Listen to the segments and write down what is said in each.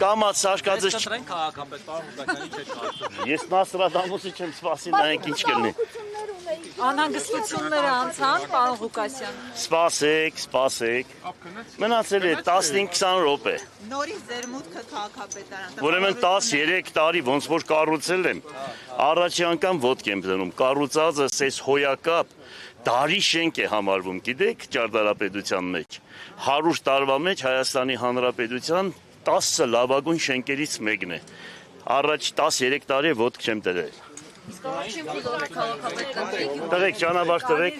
Կամաց աշկածս Կտրենք քաղաքապետ, պարոն Ղուկասյանի չէ կարծում։ Ես Նաստրադամուսի չեմ սպասի, նայենք ինչ կլինի։ Անհանգստությունները անցան, պարոն Ղուկասյան։ Սպասեք։ Մնացել է 15-20 րոպե։ Նորից ձեր մուտքը քաղաքապետարան։ Ուրեմն 13 տարի ոնց որ կառուցել եմ, առաջի անգամ ոտք եմ դնում, կառուցածը սես հոյակապ դարի շենք է համարվում, գիտեք, ճարտարապետության մեջ։ 100 տարվա մեջ Հայաստանի Հանրապետության 10 լավագույն շենքերից մեկն է։ Առաջ 13 տարի ոտք չեմ դրել։ Իսկ առաջին փուլով քաղաքապետարան։ Տղեկ, ճանապարհ տվեք։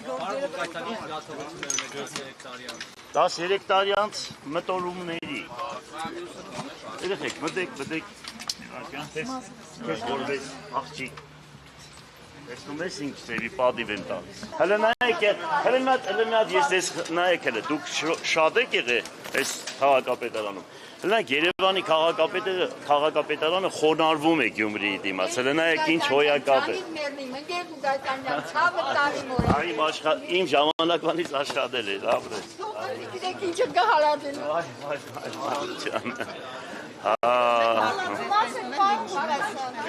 13 տարի անց մտորումների։ Երեխեք, մտեք։ Քեզ որպես աղջիկ։ Տեսնում ես ինչ ծերի պատիվ են տալիս։ Հələ նայեք, ես նայեք հələ, դուք շատ եք եղել այս քաղաքապետարանում։ Հələ Երևանի քաղաքապետարանը խոնարհվում է Գյումրիի դիմաց։ Հələ նայեք ինչ հոյակապ է։ Իմ ժամանակվանից աշխատել է, ապրել։ Գիտեք ինչը կհալածել։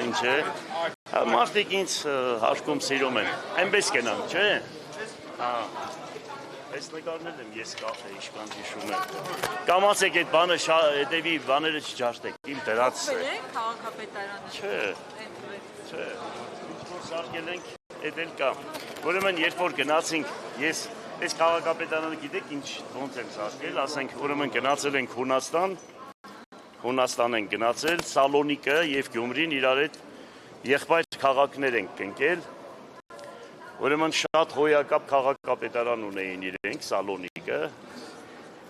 Ինչ է։ Մարդիկ ինձ հաշկում սիրում են, այնպես կենամ, չէ։ Այս նկարնել եմ ես կախ է, իշկան հիշում եմ։ Կամացեք այդ բանը հետևի բաները չջաշտեք, իմ դրած է։ Քաղաքապետարանը։ Չէ, ինչ-որ սարկել ենք, էդ էլ կա։ Ուրեմն երբ որ գնացինք, ես այս քաղաքապետարանը գիտեք ինչ ոնց եմ սարկել, ասենք ուրեմն գնացել ենք Հունաստան ենք գնացել, Սալոնիկը և Գյումրին իրար հետ եղբայր քաղաքներ ենք ընկել, ուրեմն շատ հոյակապ քաղաքապետարան ունեին իրենք, Սալոնիկը,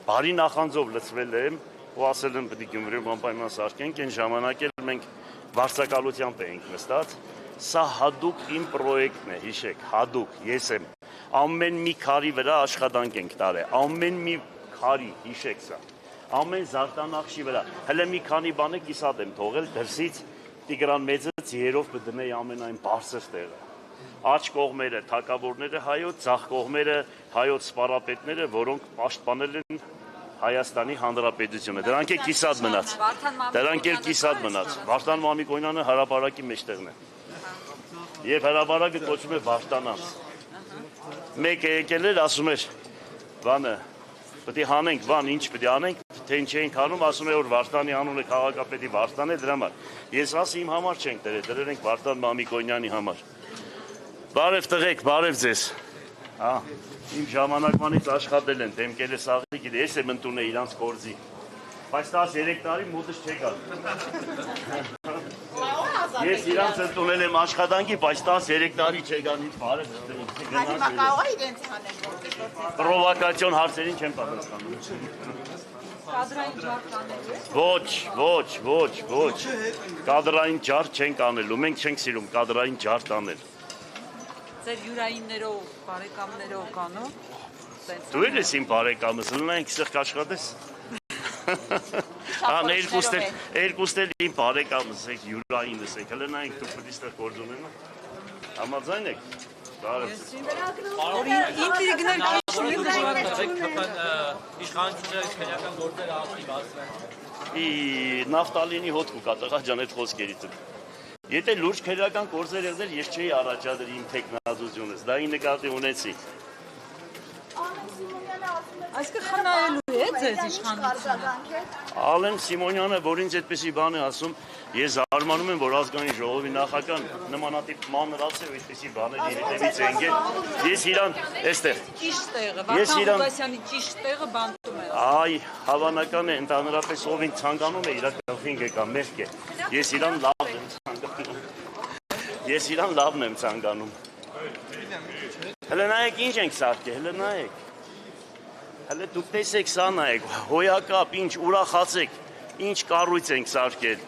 բարի նախանձով լծվել եմ, ու ասել եմ պետք է Գյումրիում անպայման սարքենք, այն ժամանակ էլ մենք վարձակալությամբ էինք նստած, սա հատուկ իմ պրոյեկտն է, հիշեք, հատուկ, ես եմ, ամեն մի քարի վրա աշխատանք ենք տարել, ամեն մի քարի, հիշեք սա, ամեն զարտանախշի վրա, հələ մի քանի բանը կիսատ եմ թողել դրսից Տիգրան մեծը ձիերով կդնեի ամենայն բարձր տեղը։ Աջ կողմերը թագավորները հայոց, ձախ կողմերը հայոց սպառապետները, որոնք պաշտպանել են Հայաստանի Հանրապետությունը։ Դրանք է կիսատ մնաց։ Դրանք էլ կիսատ մնաց։ Վարդան Մամիկոնյանը հրապարակի մեջտեղն է։ Եվ հրապարակը կոչվում է Վարդանանց։ Մեկը եկել էր, ասում էր, բանը, պետք է հանենք, բան, ինչ պետք է անենք, թե ինչ էինք անում, ասում է որ Վարդանի անունը քաղաքապետի Վարդան է, դրա համար։ Ես ասի իմ համար չենք դրել, դրել ենք Վարդան Մամիկոնյանի համար։ Բարև տղեկ, բարև ձեզ։ Իմ ժամանակվանից աշխատել են, դեմքերը սաղի, գիտե, ես եմ ընդունել իրանց գործի։ Բայց 13 տարի մոտս չեկան։ Ես իրանց ընդունել եմ աշխատանքի, բայց 13 տարի չեկան ինձ բարև պրովոկացիոն հարցերին չեմ պատասխանում։ Կադրային ջարդ անելու է։ Ոչ, կադրային ջարդ չենք անելու, մենք չենք սիրում կադրային ջարդ անել։ Ձեր յուրայիններով, բարեկամներով կանո։ Դու էլ ես իմ բարեկամս, լնայինք սեղկ աշխատես։ Երկուստ էլ իմ բարեկամս եք, յուրայինս եք, լնայինք դու պտի ստեղ գործ ունենա։ Համաձայն եք։ Ինտրիգներ Իշխանությունների քննական գործերը ակտիվ ասեն։ Նավտալինի հոտ կուկա տղա ջան այդ խոսքերից։ Եթե լուրջ քննական գործեր եղներ, ես չէի առաջադրի իմ տեխնազությունս, դա ի նկատի ունեցի։ Այսինքն խնայելու է ձեզ իշխանությունը։ Ալեն Սիմոնյանը, որ ինձ այդպեսի բան է ասում, ես զարմանում եմ, որ ազգային ժողովի նախագահան նմանատիպ մանրած է, այդպեսի բաների հետևից է ընկել։ Ես իրան, այստեղ։ Ճիշտ տեղը, Վարդան Ղուկասյանի ճիշտ տեղը բանտում է։ Այ, հավանական է, ընդհանրապես ով ինձ ցանկանում է, իր գլխին գեկա, մեղք է։ Ես իրան լավն եմ ցանկանում։ Հələ նայեք ինչ ենք սարքել, հələ նայեք։ Հələ դուք տեսեք սա նայեք, հոյակապ, ինչ ուրախացեք, ինչ կառույց ենք սարքել։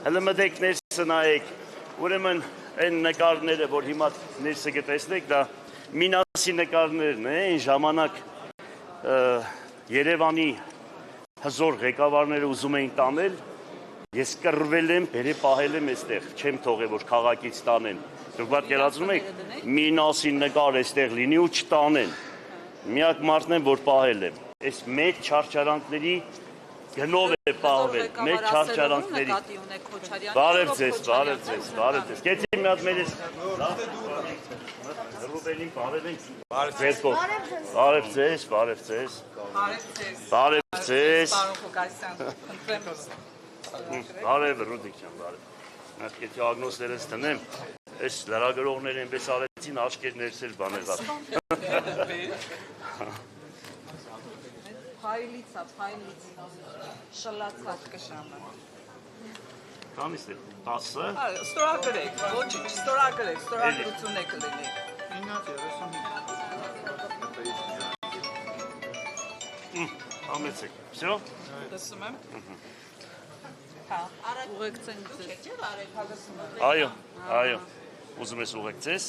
Հələ մտեք ներսը նայեք, ուրեմն այն նկարները, որ հիմա ներսը կտեսնեք, դա Մինասի նկարներն է, այն ժամանակ Երևանի հզոր ղեկավարները ուզում էին տանել, ես կռվել եմ, բերե պահել եմ այստեղ, չեմ թողել, որ քաղաքից տանեն։ Դուք պատկերացնում եք, մինասին նկար էստեղ լինի ու չտանեն։ Միակ մարդն եմ, որ պահել եմ։ Այս մեծ չարչարանքների գնով է պահվել, մեծ չարչարանքների։ Բարև ձեզ, բարև ձեզ, բարև ձեզ։ Կեցի մի հատ մեր ես։ Ռուբենին բարև ենք։ Բարև ձեզ, բարև ձեզ։ Բարև ձեզ։ Բարև Ռուդիկ ջան, բարև։ Մենք եթե ագնոսներս տնեմ, այս լրագրողները այնպես արեցին աչքեր ներսել բաներ։ Փայլիցա, շլացած կշամը։ Քանիս է 10-ը։ Ստորագրեք, ոչինչ, ստորագրեք, ստորագրություն եք լինի։ 9:30։ Ամեցեք։ Всё։ Լսում եմ։ Հա, ուղեկցենք ձեզ։ Այո, այո։ Ուզում ես ուղեկցես։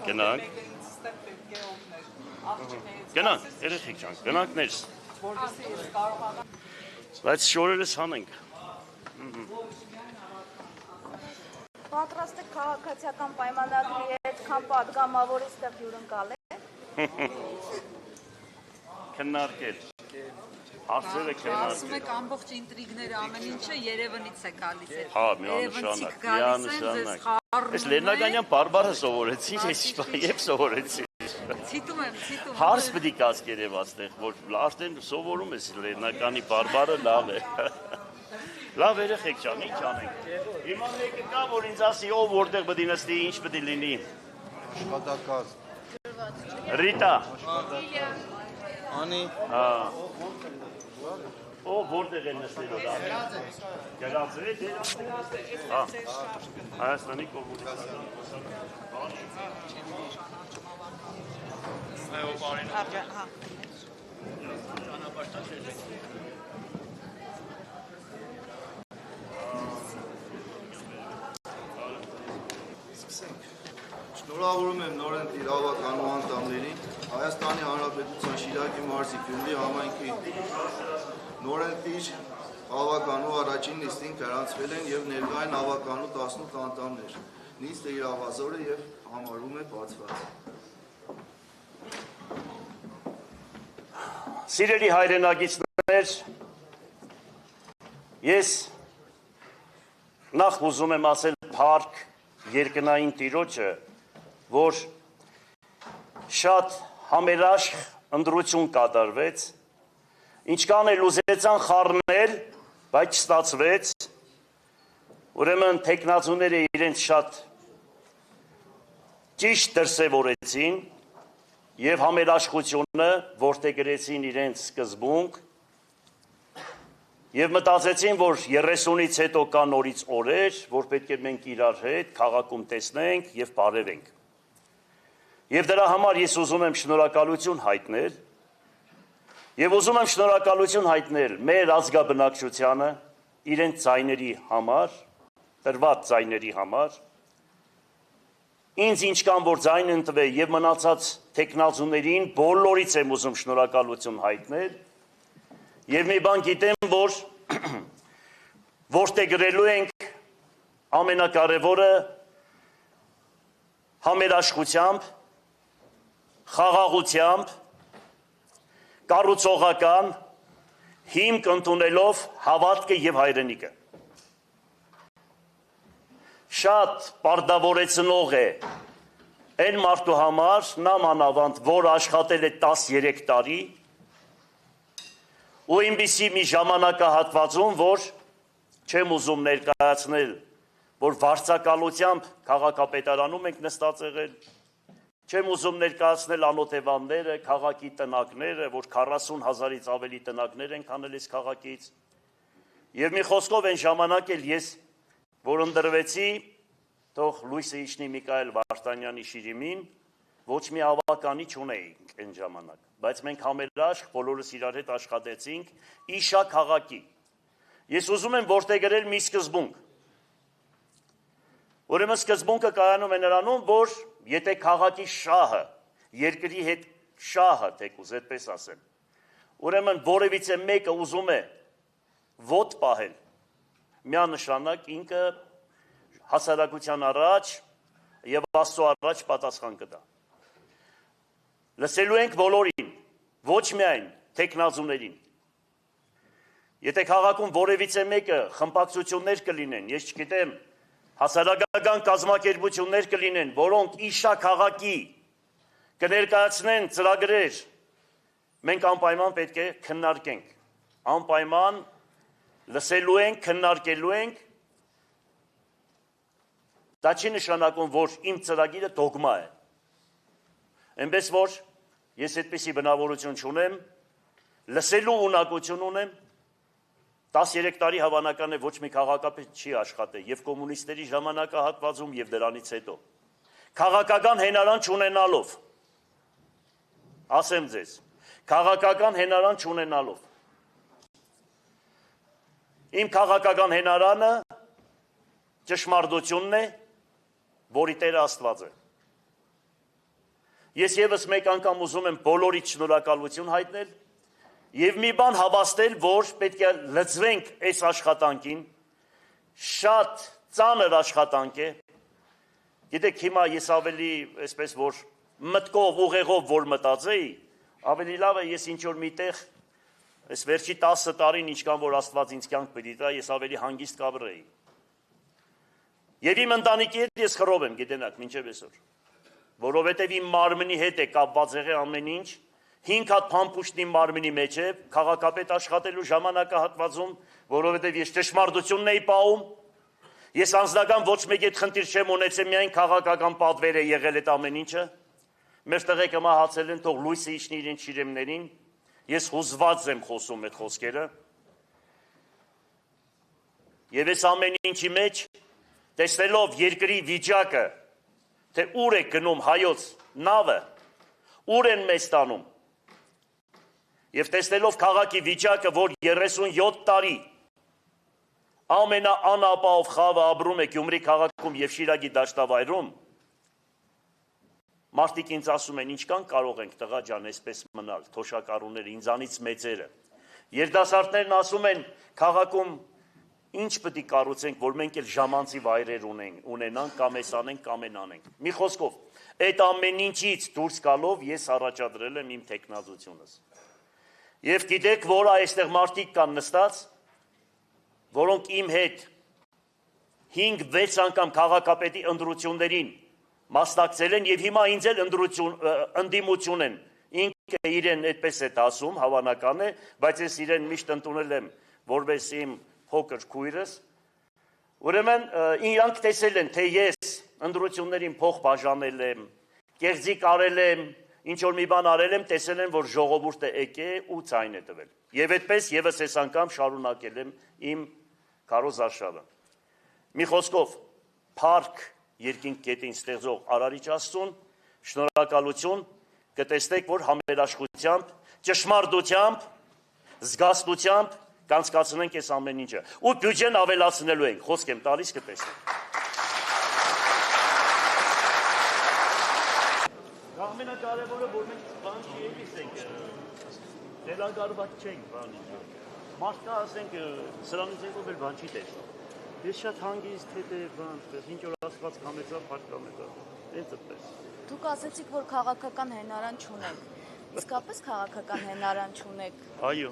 Գնանք։ Գնանք, երեխեք ջան, գնանք ներս։ Բայց շորերս հանենք։ Պատրաստ եք քաղաքացիական պայմանագրի հետ քան պատգամավորի ստեղ հյուրընկալ է։ Քննարկել։ Հարցերը Ասում քննարկել։ եք ամբողջ ինտրիգները ամեն ինչը Երևանից է գալիս։ Հա, միանշանակ, միանշանակ։ Այս Լեռնականյան բարբարը սովորեցի, ես երբ սովորեցի։ Ցիտում եմ։ Հարց պետք է կաց երևացնեղ, որ արդեն սովորում ես Լեռնականի բարբարը լավ է։ Լավ երեխեք ջան, ինչ անենք։ Հիմա մեկը կա, որ ինձ ասի, ով որտեղ պետք է նստի, ինչ պետք է լինի։ Աշխատակազ։ Ռիտա։ Անի։ Հա։ Ով որտեղ է նստելու դա։ Գնաց է դե։ Հա։ Հայաստանի կոմունիստական Շնորհավորում եմ նորեն իրավականու անդամներին, Հայաստանի Հանրապետության Շիրակի մարզի Գյումրի համայնքի նորեն տիժ հավականու առաջին նիստին գրանցվել են եւ ներկա են հավականու 18 անդամներ։ Նիստը իրավազոր է եւ համարվում է բացված։ Սիրելի հայրենակիցներ, ես նախ ուզում եմ ասել փառք երկնային Տիրոջը, որ շատ համերաշխ ընտրություն կատարվեց, ինչքան էլ ուզեցան խառնել, բայց չստացվեց, ուրեմն թեկնածուները իրենց շատ ճիշտ դրսևորեցին եւ համերաշխությունը որդեգրեցին իրենց սկզբունք եւ մտածեցին, որ 30-ից հետո կա նորից օրեր, որ պետք է մենք իրար հետ քաղաքում տեսնենք եւ բարևենք։ Եվ դրա համար ես ուզում եմ շնորհակալություն հայտնել եւ ուզում եմ շնորհակալություն հայտնել մեր ազգաբնակչությանը իրենց ձայների համար, տրված ձայների համար, ինձ ինչքան որ ձայն ընտվե եւ մնացած թեկնածուներին բոլորից եմ ուզում շնորհակալություն հայտնել եւ մի բան գիտեմ, որ որդեգրելու ենք ամենակարևորը համերաշխությամբ, խաղաղությամբ, կառուցողական հիմք ընդունելով հավատքը եւ հայրենիքը։ Շատ պարտավորեցնող է այն մարդու համար, նամանավանդ, որ աշխատել է 13 տարի ու ինքսի մի ժամանակահատվածում, որ չեմ ուզում ներկայացնել, որ վարձակալությամբ քաղաքապետարանում ենք նստած եղել, չեմ ուզում ներկայացնել անօթևանները, քաղաքի տնակները, որ 40,000-ից ավելի տնակներ են անել այս քաղաքից, եւ մի խոսքով այն ժամանակ էլ ես, որ ընդրվեցի, թող լույսը իջնի Միքայել Վարդանյանի շիրիմին, ոչ մի ավականի չունեինք այն ժամանակ, բայց մենք համերաշխ բոլորս իրար հետ աշխատեցինք իշա քաղաքի։ Ես ուզում եմ որդեգրել մի սկզբունք։ Ուրեմն սկզբունքը կայանում է նրանում, որ եթե քաղաքի շահը, երկրի հետ շահը, թեկուզ այդպես ասեմ, ուրեմն որևիցե մեկը ուզում է ոտ պահել, միանշանակ ինքը հասարակության առաջ եւ Աստծո առաջ պատասխան կտա։ Լսելու ենք բոլորին, ոչ միայն տեխնազուներին։ Եթե քաղաքում որևիցե մեկը խմբակցություններ կլինեն, ես չգիտեմ, հասարակական կազմակերպություններ կլինեն, որոնք իշա քաղաքի կներկայացնեն ծրագրեր, մենք անպայման պետք է քննարկենք, անպայման լսելու ենք, քննարկելու ենք, դա չի նշանակում, որ իմ ծրագիրը դոգմա է, այնպես որ ես այդպիսի բնավորություն չունեմ, լսելու ունակություն ունեմ, 13 տարի հավանական է ոչ մի քաղաքապետ չի աշխատել եւ կոմունիստերի ժամանակահատվածում եւ դրանից հետո քաղաքական հենարան չունենալով ասեմ ձեզ քաղաքական հենարան չունենալով իմ քաղաքական հենարանը ճշմարտությունն է, որի Տերը Աստված է։ Ես եւս մեկ անգամ ուզում եմ բոլորիդ շնորհակալություն հայտնել եւ մի բան հավաստել, որ պետք է լծվենք այս աշխատանքին, շատ ծանր աշխատանք է։ Գիտեք, հիմա ես ավելի, այսպես որ մտքով, ուղեղով որ մտածեի, ավելի լավ է ես ինչ որ միտեղ այս վերջի 10 տարին ինչքան որ Աստված ինձ կյանք պիտի տա, ես ավելի հանգիստ կաբրեի։ Եվ իմ ընտանիքի հետ ես խռով եմ, գիտենաք, մինչև այսօր, որովհետև իմ մարմնի հետ է կապված եղել ամեն ինչ, 5 հատ փամփուշտ իմ մարմնի մեջ է, քաղաքապետ աշխատելու ժամանակահատվածում, որովհետև ես ճշմարտությունն էի պահում, ես անձնական ոչ մեկի հետ խնդիր չեմ ունեցել, միայն քաղաքական պատվեր է եղել այդ ամեն ինչը, մեր տղեկը մահացել են, թող լույսը իջնի իրենց շիրիմներին, ես հուզված եմ խոսում այդ խոսքերը, եւ այս ամեն ինչի մեջ, տեսնելով երկրի վիճակը, թե ուր է գնում հայոց նավը, ուր են մեզ տանում, եւ տեսնելով քաղաքի վիճակը, որ 37 տարի ամենաանապահով խավը ապրում է Գյումրի քաղաքում եւ Շիրակի դաշտավայրում, մարդիկ ինձ ասում են, ինչքան կարող ենք տղա ջան այսպես մնալ, թոշակառուները, ինձանից մեծերը։ Երիտասարդներն ասում են, քաղաքում ինչ պետք է կառուցենք, որ մենք էլ ժամանցի վայրեր ունենանք, կամ էս անենք, կամ այն անենք։ Մի խոսքով, այդ ամեն ինչից դուրս գալով ես առաջադրել եմ իմ տեխնազությունս։ Եվ գիտեք, որ այստեղ մարդիկ կան նստած, որոնք իմ հետ 5-6 անգամ քաղաքապետի ընտրություններին մասնակցել են եւ հիմա ինձ էլ ընդդիմություն են։ Ինքը իրեն այդպես է ասում, հավանական է, բայց ես իրեն միշտ ընդունել եմ որպես իմ փոքր քույրս։ Ուրեմն իրանք տեսել են, թե ես ընտրություններին փող բաժանել եմ, կեղծիք արել եմ, ինչ որ մի բան արել եմ, տեսել են, որ ժողովուրդը եկե ու ցայն է տվել։ Եվ այդպես եւս այս անգամ շարունակել եմ իմ քարոզարշավը։ Մի խոսքով, փառք երկինք գետին ստեղծող Արարիչ Աստծուն, շնորհակալություն, կտեսնեք, որ համերաշխությամբ, ճշմարտությամբ, զգաստությամբ կանցկացնենք այս ամեն ինչը։ Ու բյուջեն ավելացնելու ենք, խոսք եմ տալիս, կտեսնենք։ Ամենակարևորը, որ մենք բան չելիս ենք, դելագարված չենք բանից։ Մարդկա ասենք, սրանից եկով էլ բան չի տեսնում։ Ես շատ հանգիստ հետ է բան, ինչ որ Աստված կամեցավ, հարկ կամեցավ, հենց այդպես։ Դուք ասեցիք, որ քաղաքական հենարան չունեք։ Իսկապես քաղաքական հենարան չունեք։ Այո։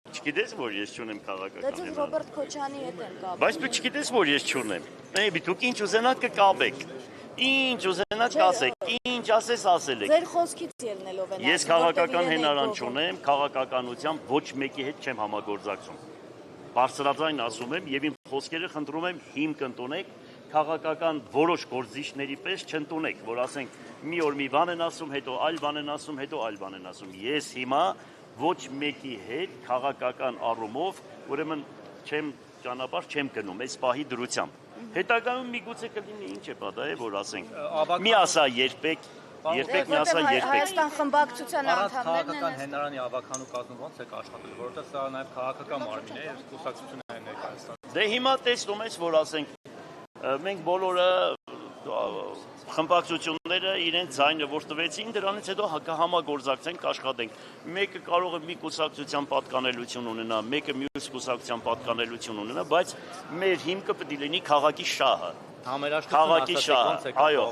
Չգիտես, որ ես չունեմ քաղաքական հենարան։ Դե Ռոբերտ Քոչյանի հետ եմ կապել։ Բայց դու չգիտես, որ ես չունեմ։ Դուք ինչ ուզենաք կկապեք։ Ինչ ուզենաք ասեք, ինչ ասես ասել եք։ Ձեր խոսքից ելնելով են։ Ես քաղաքական հենարան չունեմ, քաղաքականությամբ ոչ մեկի հետ չեմ համագործակցում։ Բարձրաձայն ասում եմ եւ իմ խոսքերը խնդրում եմ հիմք ընդունեք, քաղաքական որոշ գործիչների պես չընդունեք, որ ասենք մի օր մի բան են ասում, հետո այլ բան են ասում, հետո այլ բան են ասում։ Ես հիմա ոչ մեկի հետ քաղաքական առումով, ուրեմն չեմ ճանապարհ չեմ գնում այս պահի դրությամբ։ Հետագայում միգուցե կլինի ինչ է պատահ է, որ ասենք մի ասա երբեք մի ասա երբեք։ Հայաստան խմբակցության անդամներն քաղաքական հենարանի ավականու կազմում ոնց է աշխատել, որովհետև սա նաև քաղաքական մարմին է եւ կուսակցությունն է ներկայացնում։ Դե հիմա տեսնում ես, որ ասենք մենք բոլորը խմբակցությունները իրենց ձայնը որ տվեցին, դրանից հետո համագործակցենք, աշխատենք։ Մեկը կարող է մի կուսակցության պատկանելություն ունենա, մեկը մյուս կուսակցության պատկանելություն ունենա, բայց մեր հիմքը պետք է լինի քաղաքի շահը։ Քաղաքի շահը, այո,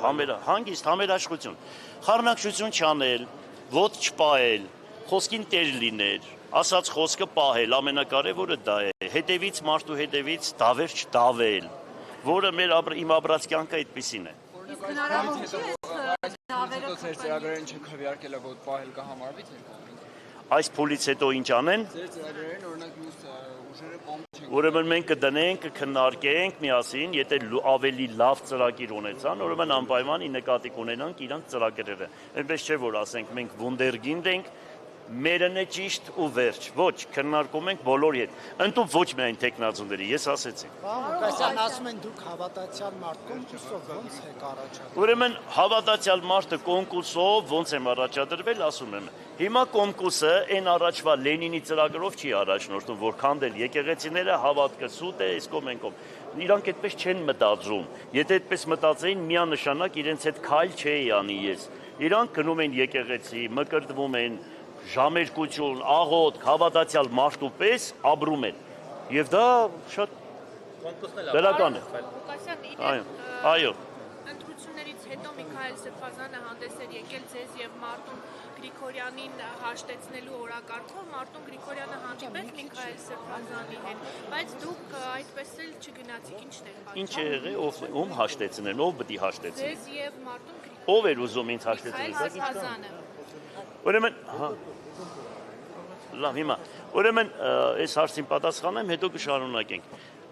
հանգիստ համերաշխություն։ Խառնակցություն չանել, ոտ չպահել, խոսքին տեր լինել, ասած խոսքը պահել, ամենակարևորը դա է։ Հետևից մարդու հետևից դավեր չդավել, որը իմ ապրած կյանքը այդպիսին է։ Իսկ հնարավոր չէ դավերը Ձեր ծրագրերին չքվեարկել է ոտ պահել կհամարվի ձեր կողմից։ Այս փուլից հետո ինչ անեն։ Ձեր ծրագրերին օրինակ մյուս ուժերը կողմ չեն։ Ուրեմն մենք կդնենք, կքննարկենք միասին, եթե ավելի լավ ծրագիր ունեցան, ուրեմն անպայման ի նկատի կունենանք իրանք ծրագրերը։ Այնպես չէ որ ասենք մենք վունդերգինդ ենք, մերն է ճիշտ ու վերջ։ Ոչ, քննարկում ենք բոլորի հետ։ Ընդդեմ ոչ միայն տեխնազուների, ես ասեցի։ Ղուկասյան ասում են դուք հավատացյալ մարդ կոնկուրսով ո՞նց եք առաջադրել։ Ուրեմն հավատացյալ մարդը կոնկուրսով ո՞նց եմ առաջադրվել, ասում եմ։ Հիմա կոնկուրսը այն առաջվա Լենինի ծրագրով չի առաջնորդում, որ քանդել եկեղեցիները հավատքը սուտ է, այս կողմ են կողմ։ Իրանք այդպես չեն մտածում։ Եթե այդպես մտածեին, միանշանակ իրենց հետ քայլ չէի անի ես։ Իրանք գնում են եկեղեցի, մկրտվում են, ժամերկություն, աղոտ, հավատացյալ մարդու պես ապրում են։ Եվ դա շատ դրական է։ Այո։ Ընտրություններից հետո Միքայել Սրբազանը հանդես էր եկել ձեզ եւ Մարտուն Գրիգորյանին հաշտեցնելու օրակարգով, Մարտուն Գրիգորյանը հանդիպեց Միքայել Սրբազանի հետ, բայց դուք այդպես էլ չգնացիք, ի՞նչն էր պատճառը։ Ինչ է եղել, ում հաշտեցնեն, ով պետք է հաշտեցնի։ Ձեզ եւ Մարտուն Գրիգորյանը։ Ով էր ուզում ինձ հաշտեցնել։ Միքայել Սրբազանը։ Ուրեմն, լավ, հիմա, ուրեմն այս հարցին պատասխանեմ, հետո կշարունակենք։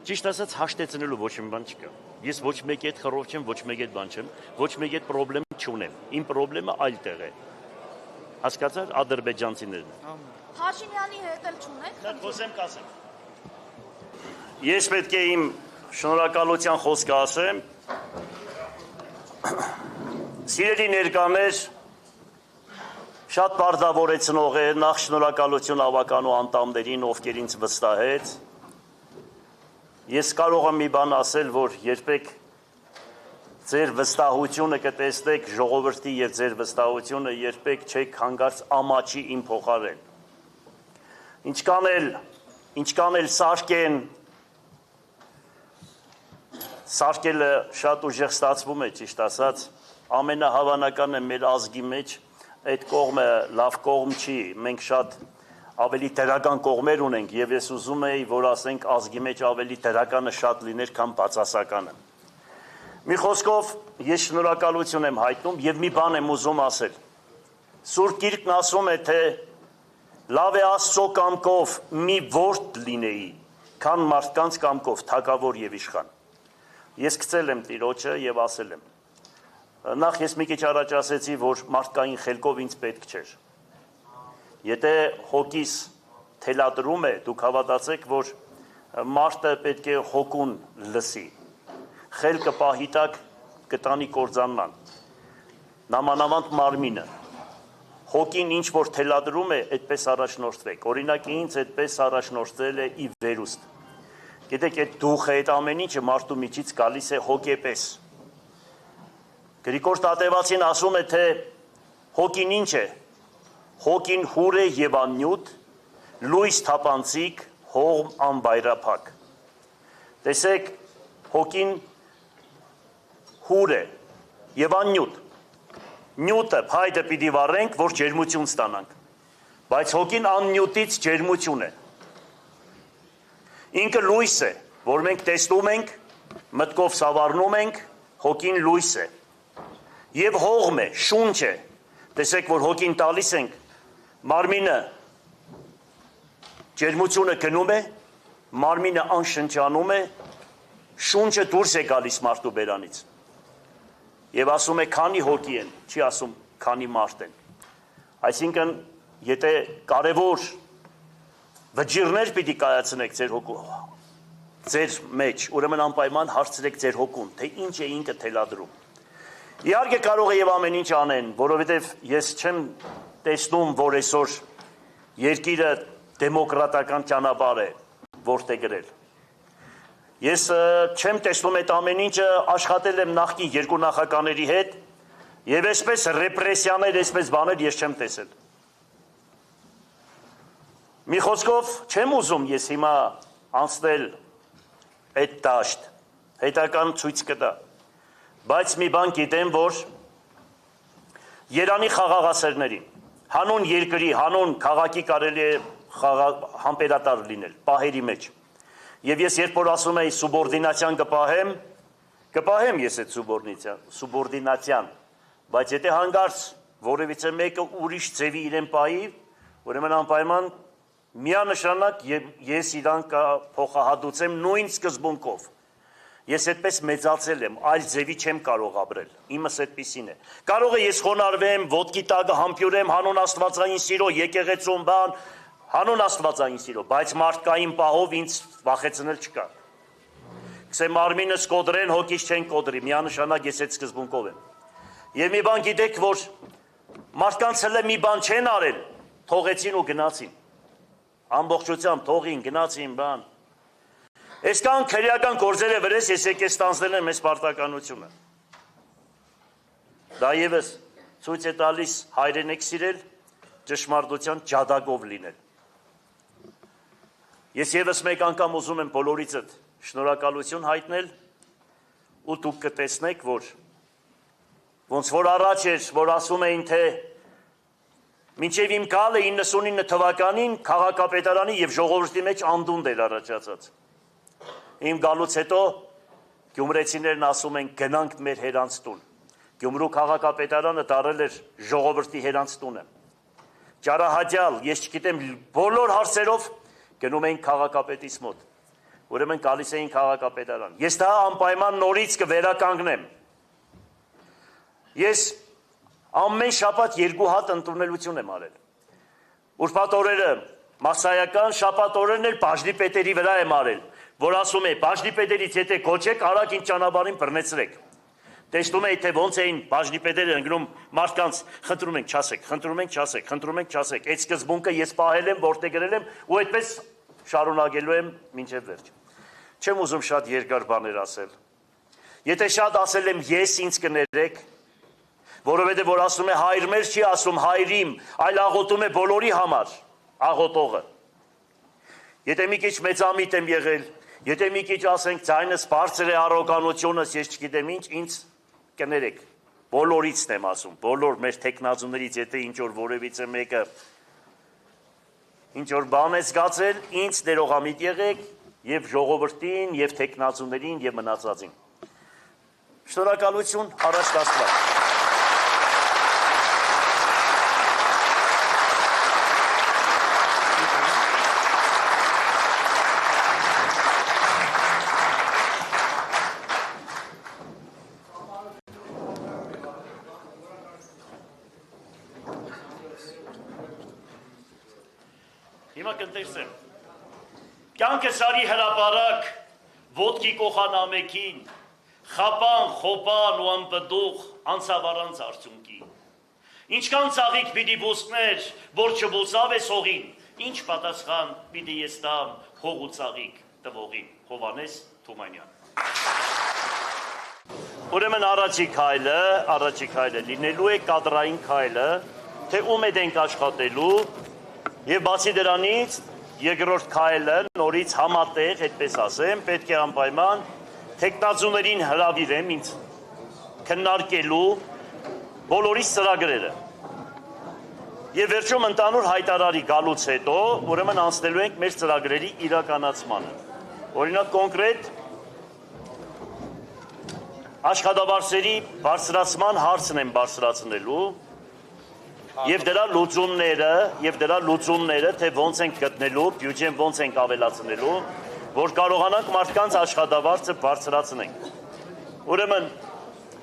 Ճիշտ ասած հաշտեցնելու ոչ մի բան չկա։ Ես ոչ մեկի հետ խռով չեմ, ոչ մեկի հետ բան չեմ, ոչ մեկի հետ պրոբլեմ չունեմ։ Իմ պրոբլեմը այլ տեղ է։ Հասկացա՞ր, ադրբեջանցիներն են։ Փաշինյանի հետ էլ չունեք։ Դա խոսեմ կասեմ։ Ես պետք է իմ շնորհակալության խոսքը ասեմ։ Սիրելի ներկաներ, շատ բարձրավորեցնող է, նախ շնորհակալություն ավականու անդամներին, ովքեր ինձ վստահեց։ Ես կարող եմ մի բան ասել, որ երբեք ձեր վստահությունը կտեսնեք ժողովրդի եւ ձեր վստահությունը երբեք չեք հանգարց ամաչի իմ փոխարեն։ Ինչքան էլ սարքեն, սարքելը շատ ուժեղ ստացվում է, ճիշտ ասած, ամենահավանականը մեր ազգի մեջ այդ կողմը լավ կողմ չի, մենք շատ ավելի դրական կողմեր ունենք եւ ես ուզում եի, որ ասենք ազգի մեջ ավելի դրականը շատ լիներ, քան բացասականը։ Մի խոսքով ես շնորհակալություն եմ հայտնում եւ մի բան եմ ուզում ասել։ Սուրբ Գիրքն ասում է, թե լավ է Աստծո կամքով մի ворդ լինեի, քան մարդկանց կամքով թագավոր եւ իշխան։ Ես գցել եմ Տիրոջը եւ ասել եմ։ Նախ ես մի քիչ առաջ ասեցի, որ մարդկային խելքով ինձ պետք չէր։ Եթե հոգիս թելադրում է, դուք հավատացեք, որ մարդը պետք է հոգուն լսի։ Խելքը պահի տակ կտանի կործանման։ Նամանավանդ մարմինը։ Հոգին ինչ որ թելադրում է, այդպես առաջնորդվեք։ Օրինակ ինձ այդպես առաջնորդվել է ի վերուստ։ Գիտեք, այդ դուխը, այդ ամեն ինչը մարդու միջից գալիս է հոգեպես։ Գրիգոր Տատևացին ասում է, թե հոգին ինչ է։ Հոգին հուր է եւ աննյութ, լույս թափանցիկ, հողմ անբայրափակ։ Տեսեք, հոգին հուր է եւ աննյութ։ Նյութը փայտը պիտի վառենք, որ ջերմություն ստանանք։ Բայց հոգին աննյութից ջերմություն է։ Ինքը լույս է, որ մենք տեսնում ենք, մտքով սավառնում ենք, հոգին լույս է։ Եվ հողմ է, շունչ է։ Տեսեք, որ հոգին տալիս ենք, մարմինը ջերմությունը գնում է, մարմինը անշնչանում է, շունչը դուրս է գալիս մարդու բերանից։ Եվ ասում է, քանի հոգի են, չի ասում, քանի մարդ են։ Այսինքն, եթե կարևոր վճիռներ պիտի կայացնեք ձեր մեջ, ուրեմն անպայման հարցրեք ձեր հոգուն, թե ինչ է ինքը թելադրում։ Իհարկե կարող է եւ ամեն ինչ անեն, որովհետեւ ես չեմ տեսնում, որ այսօր երկիրը դեմոկրատական ճանապարհ է որտեղ գրել։ Ես չեմ տեսնում այդ ամեն ինչը, աշխատել եմ նախկին երկու նախագահների հետ եւ այսպես ռեպրեսիաներ, այսպես բաներ ես չեմ տեսել։ Մի խոսքով չեմ ուզում ես հիմա անցնել այդ դաշտ, հետական ցույց կտա, բայց մի բան գիտեմ, որ Երանի խաղաղասերներին, հանուն երկրի, հանուն քաղաքի կարելի է համբերատար լինել, պահերի մեջ։ Եվ ես երբ որ ասում եի սուբորդինացիան կպահեմ ես այդ սուբորդինացիան, բայց եթե հանգարց որևիցե մեկը ուրիշ ձևի իրեն պահի, ուրեմն անպայման միանշանակ ես իրան փոխահատուցեմ նույն սկզբունքով։ Ես այդպես մեծացել եմ, այլ ձևի չեմ կարող ապրել, իմս այդպիսին է։ Կարող է ես խոնարհվեմ, ոտքի տակը համբյուրեմ, հանուն աստվածային սիրո, եկեղեցում բան, հանուն աստվածային սիրո, բայց մարդկային պահով ինձ վախեցնել չկա։ Կսեմ մարմինս կոդրեն, հոգիս չեն կոդրի, միանշանակ ես այդ սկզբունքով եմ։ Եվ մի բան գիտեք, որ մարդկանց հələ մի բան չեն արել, թողեցին ու գնացին։ Ամբողջությամբ թողին, գնացին, բան։ Այսքան քրեական գործերը վրես ես եկես ստանձնել եմ այս պարտականությունը։ Դա ևս ցույց է տալիս հայրենիք սիրել, ճշմարտության ջադագով լինել։ Ես ևս մեկ անգամ ուզում եմ բոլորիցդ շնորհակալություն հայտնել ու դուք կտեսնեք, որ ոնց որ առաջ էր, որ ասում էին, թե մինչև իմ գալը 99 թվականին քաղաքապետարանի եւ ժողովրդի մեջ անդունդ էր առաջացած։ Իմ գալուց հետո գյումրեցիներն ասում են գնանք մեր հերանց տուն։ Գյումրու քաղաքապետարանը դարել էր ժողովրդի հերանց տունը։ Ճարահատյալ, ես չգիտեմ, բոլոր հարցերով գնում էին քաղաքապետից մոտ։ Ուրեմն գալիս էին քաղաքապետարան։ Ես դա անպայման նորից կվերականգնեմ։ Ես ամեն շաբաթ 2 հատ ընդունելություն եմ արել։ Ուրբաթ օրերը մասսայական, շաբաթ օրերն էլ բաժնի պետերի վրա եմ արել, որ ասում է, բաժնի պետերից եթե կոչեք, արագ ինձ ճանապարհին բռնեցրեք։ Տեսնում էի, թե ոնց էին բաժնի պետերը ընկնում մարդկանց, խնդրում ենք չասեք, խնդրում ենք չասեք, խնդրում ենք չասեք։ Այդ սկզբունքը ես պահել եմ, որդեգրել եմ ու այդպես շարունակելու եմ մինչև վերջ։ Չեմ ուզում շատ երկար բաներ ասել։ Եթե շատ ասել եմ, ես ինձ կներեք, որովհետև որ ասում է հայր մեր չի ասում հայրիմ, այլ աղոթում է բոլորի համար, աղոթողը։ Եթե մի քիչ մեծամիտ եմ եղել, եթե մի քիչ ասենք ձայնս բարձր է, առոգանությունս, ես չգիտեմ ինչ, ինձ կներեք, բոլորիցն եմ ասում, բոլոր մեր թեկնածուներից, եթե ինչ-որ որևիցե մեկը ինչ-որ բան է զգացել, ինձ ներողամիտ եղեք և ժողովրդին, և թեկնածուներին, և մնացածին։ Շնորհակալություն, առաջ Աստված։ Հիմա կընտեսեմ, կյանքը սարի հրապարակ, ոտքի կոխանամեքին, խապան, խոպան ու անպդուղ անցավ առանց արդյունքի։ Ինչքան ծաղիկ պիտի ոսկներ, որ չբոսավ ես հողին, ինչ պատասխան պիտի ես տամ հող ու ծաղիկ տվողին, Հովհաննես Թումանյան։ Ուրեմն առաջի քայլը լինելու է կադրային քայլը, թե ում եք ենք աշխատելու, և բացի դրանից երկրորդ քայլը նորից համատեղ, այդպես ասեմ, պետք է անպայման թեկնածուներին հրավիրեմ ինձ քննարկելու բոլորիս ծրագրերը։ Եվ վերջում ընդհանուր հայտարարի գալուց հետո, ուրեմն անցնելու ենք մեր ծրագրերի իրականացմանը։ Օրինակ կոնկրետ աշխատավարձերի բարձրացման հարցն եմ բարձրացնելու Եվ դրա լուծումները, թե ոնց ենք գտնելու, բյուջեն ոնց ենք ավելացնելու, որ կարողանանք մարդկանց աշխատավարձը բարձրացնենք։ Ուրեմն,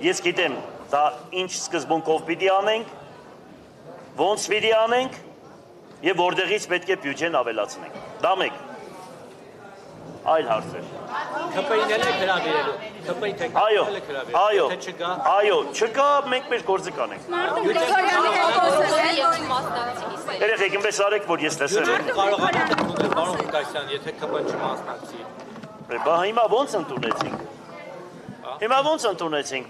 ես գիտեմ, դա ինչ սկզբունքով պիտի անենք, ոնց պիտի անենք, և որտեղից պետք է բյուջեն ավելացնենք։ Դա մեկ։ Այլ հարցեր։ ՔՊԻ-ն էլ եք հրավիրելու։ ՔՊԻ թեկնածուները եք հրավիրելու։ Եթե չկա։ Այո, չկա, մենք մեր գործը կանենք։ Երեխեք, ինպես արեք, որ ես տեսեմ։ Կարողանանք ընդունել, պարոն Ղուկասյան, եթե ՔՊԻ-ն չմասնակցի։ Բա հիմա ոնց ընդունեցինք։ Հիմա ոնց ընդունեցինք,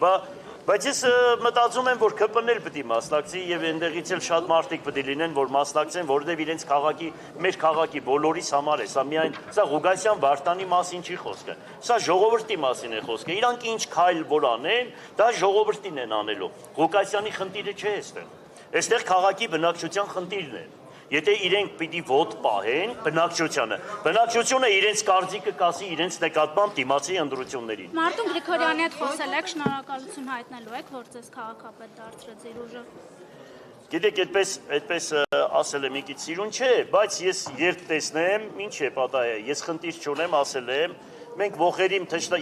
բայց ես մտածում եմ, որ ԿՊՆ-ն էլ պետք է մասնակցի եւ այնտեղից էլ շատ մարդիկ պետք է լինեն, որ մասնակցեն, որովհետեւ իրենց քաղաքի, մեր քաղաքի բոլորիս համար է, սա միայն սա Ղուկասյան Վարդանի մասին չի խոսքը։ Սա ժողովրդի մասին է խոսքը։ Իրանք ինչ քայլ որ անեն, դա ժողովրդին են անելու։ Ղուկասյանի խնդիրը չէ այստեղ։ Այստեղ քաղաքի բնակչության խնդիրն է։ Եթե իրենք պիտի ոտ պահեն բնակչությունը իրենց կարծիքը կասի իրենց նկատմամբ դիմացի ընտրություններին։ Մարտուն Գրիգորյանի հետ խոսել եք, շնորհակալություն հայտնելու եք, որ ձեզ քաղաքապետ դարձրեց իր ուժը։ Գիտեք, այդպես ասել եմ ինքից սիրուն չէ, բայց ես երբ տեսնեմ, ինչ է պատահել, ես խնդիր չունեմ, ասել եմ, մենք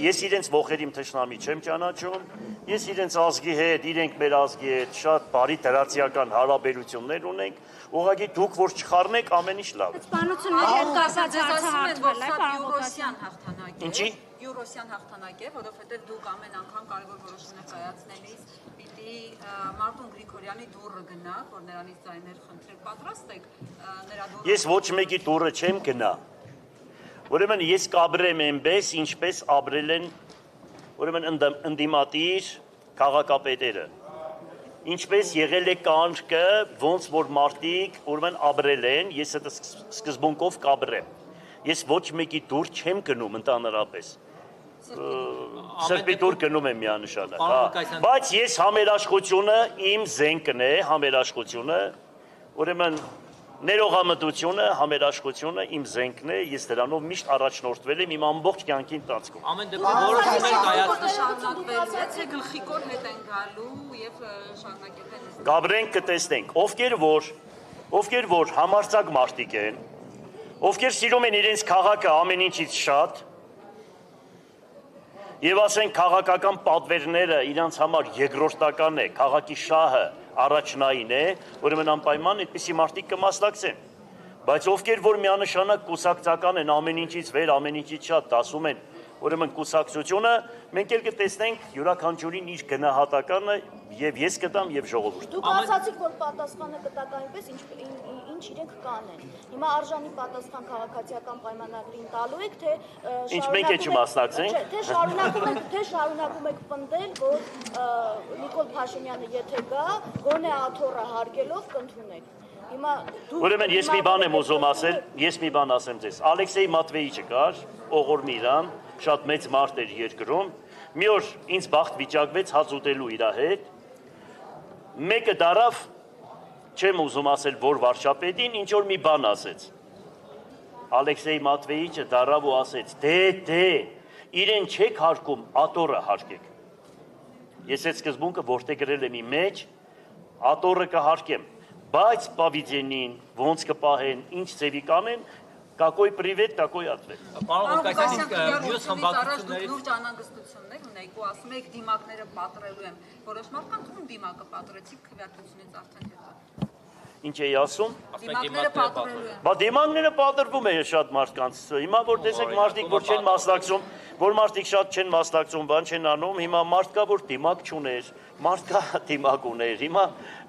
ես իրենց ողերիմ թշնամի չեմ ճանաչում, ես իրենց ազգի հետ, իրենք մեր ազգի հետ շատ բարի դրացիական հարաբերություններ ունենք, ուղղակի դուք որ չխառնեք ամեն ինչ լավ։ Սպանությունների հետ կասած հարցահարթվել է, Եվրոսյան հաղթանակ է։ Ինչի։ Եվրոսյան հաղթանակ է, որովհետև դուք ամեն անգամ կարևոր որոշումներ կայացնելիս պիտի Մարտուն Գրիգորյանի դուռը գնաք, որ նրանից ձայներ խնդրել, պատրաստ եք նրա դուռը։ Ես ոչ մեկի դուռը չեմ գնա։ Ուրեմն ես կաբրեմ այնպես, ինչպես ապրել են ուրեմն ընդդիմադիր քաղաքապետերը։ Ինչպես եղել է կարգը, ոնց որ մարդիկ ուրեմն ապրել են, ես այդ սկզբունքով կաբրեմ։ Ես ոչ մեկի դուռ չեմ գնում ընդհանրապես։ Սրբի դուռ գնում եմ միանշանակ, բայց ես համերաշխությունը իմ զենքն է, համերաշխությունը, ուրեմն ներողամտությունը, համերաշխությունը իմ զենքն է, ես դրանով միշտ առաջնորդվել եմ իմ ամբողջ կյանքի ընթացքում։ Ամեն դեպքում որոշումներ կայացնել շարունակվելու է, թե գլխիկոր հետ են գալու եւ շարունակելու։ Գաբրենք կտեսնենք, ովքեր որ համարձակ մարդիկ են, ովքեր սիրում են իրենց քաղաքը ամեն ինչից շատ, եւ ասենք քաղաքական պատվերները իրանց համար երկրորդական է, քաղաքի շահը առաջնային է, ուրեմն անպայման այդպիսի մարդիկ կմասնակցեն։ Բայց ովքեր որ միանշանակ կուսակցական են ամեն ինչից վեր, ամեն ինչից շատ ասում են, ուրեմն կուսակցությունը, մենք էլ կտեսնենք յուրաքանչյուրին իր գնահատականը եւ ես կտամ եւ ժողովուրդը։ Դուք ասացիք, որ պատասխանը կտակ այնպես, ինչ իրենք կանեն։ Հիմա արժանի պատասխան քաղաքացիական պայմանագրին տալու եք, թե ինչ մենք է չմասնակցենք։ Թե շարունակում եք պնդել, որ Նիկոլ Փաշինյանը եթե գա, գոնե աթոռը հարգելով կընդունեք։ Ուրեմն ես մի բան եմ ուզում ասել, ես մի բան ասեմ ձեզ։ Ալեքսեյ Մատվեիչը կար, Օղորմի Իրան, շատ մեծ մարդ էր երկրում։ Մի օր ինձ բախտ վիճակվեց հաց ուտելու իր հետ։ Մեկը դարավ, չեմ ուզում ասել, որ վարչապետին ինչ որ մի բան ասեց։ Ալեքսեյ Մատվեիչը դարավ ու ասեց. դե, իրեն չեք հարկում, աթոռը հարկեք։ Ես այդ սկզբունքը որտեղ գրել եմ իմ մեջ, աթոռը կհարկեմ, բայց պավիդենին, ոնց կպահեն, ինչ ձևի կանեն, какой привет, такой ответ։ Պարոն Ղուկասյան, մյուս խմբակցություններից լուրջ անհանգստություններ ունեիք ու ասում եք դիմակները պատռելու եմ։ Որոշ մարդկանց ում դիմակը պատռեցիք քվեարկությունից արդեն հետո։ Ինչ էի ասում։ Դիմակները պատռելու են։ Բա դիմակները պատրվում է շատ մարդկանց։ Հիմա որ տեսեք մարդիկ որ չեն մասնակցում, որ մարդիկ շատ չեն մասնակցում, բան չեն անում, հիմա մարդ կա որ դիմակ չուներ, մարդ կա դիմակ ուներ։ Հիմա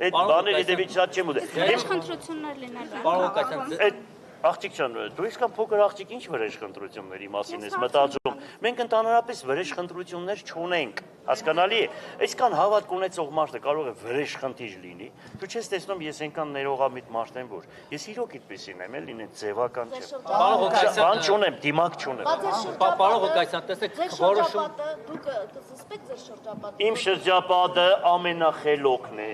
այդ բաները դեպի շատ չեմ ուտել։ Վերջխնդրություններ լինելու։ Պարոն Ղուկասյան, Աղջիկ ջան, դու իսկան փոքր աղջիկ ինչ վրեժխնդրությունների մասին ես մտածում։ Մենք ընդհանրապես վրեժխնդրություններ չունենք, հասկանալի է։ Այսքան հավատք ունեցող մարդը կարող է վրեժխնդիր լինի։ Դու չես տեսնում ես այնքան ներողամիտ մարդ եմ, որ ես իրոք այդպեսին եմ, էլի ձևական չէ։ Պարոն Ղուկասյան, բան չունեմ, դիմակ չունեմ։ Պարոն Ղուկասյան, տեսեք, որոշում Դուք կզսպեք ձեր շրջապատը։ Իմ շրջապատը ամենախելոքն է։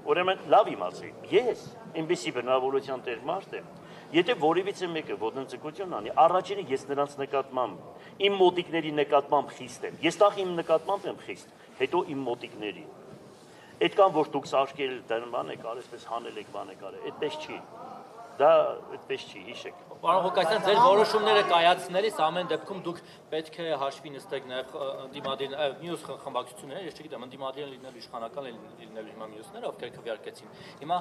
Ուրեմն լավ իմացեք, ես այնպեսի բնավորության տեր մարդ եմ։ Եթե որևիցե մեկը ոտնձգություն անի, առաջինը ես նրանց նկատմամբ, իմ մոտիկների նկատմամբ խիստ եմ։ Ես տախ իմ նկատմամբ եմ խիստ, հետո իմ մոտիկների։ Այդքան որ դուք սարքել բան եք, այսպես հանել եք, բան եք արել, այդպես չի։ Դա այդպես չի, հիշեք։ Պարոն Ղուկասյան, ձեր որոշումները կայացնելիս ամեն դեպքում դուք պետք է հաշվի նստեք նաև ընդդիմադիր մյուս խմբակցությունները, ես չգիտեմ, ընդդիմադիր լինելու իշխանական լինելու հիմա մյուսները, ովքեր քվեարկեցին։ Հիմա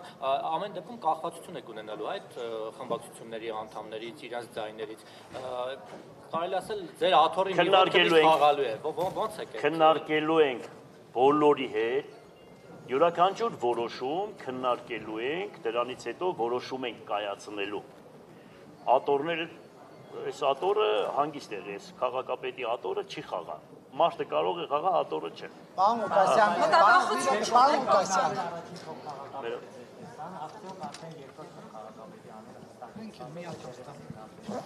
ամեն դեպքում կախվածություն եք ունենալու այդ խմբակցությունների անդամներից, իրենց ձայներից։ Կարելի ասել, ձեր աթոռի մի օր խաղալու է։ Ո՞նց եք։ Քննարկելու ենք բոլորի հետ յուրաքանչյուր որոշում քննարկելու ենք, դրանից հետո որոշում ենք կայացնելու։ Աթոռները այս ատորը հանգիստ է, այս քաղաքապետի ատորը չի խաղա։ Մարդը կարող է խաղա, ատորը չէ։ Պարոն Ղուկասյան, պարոն Ղուկասյան։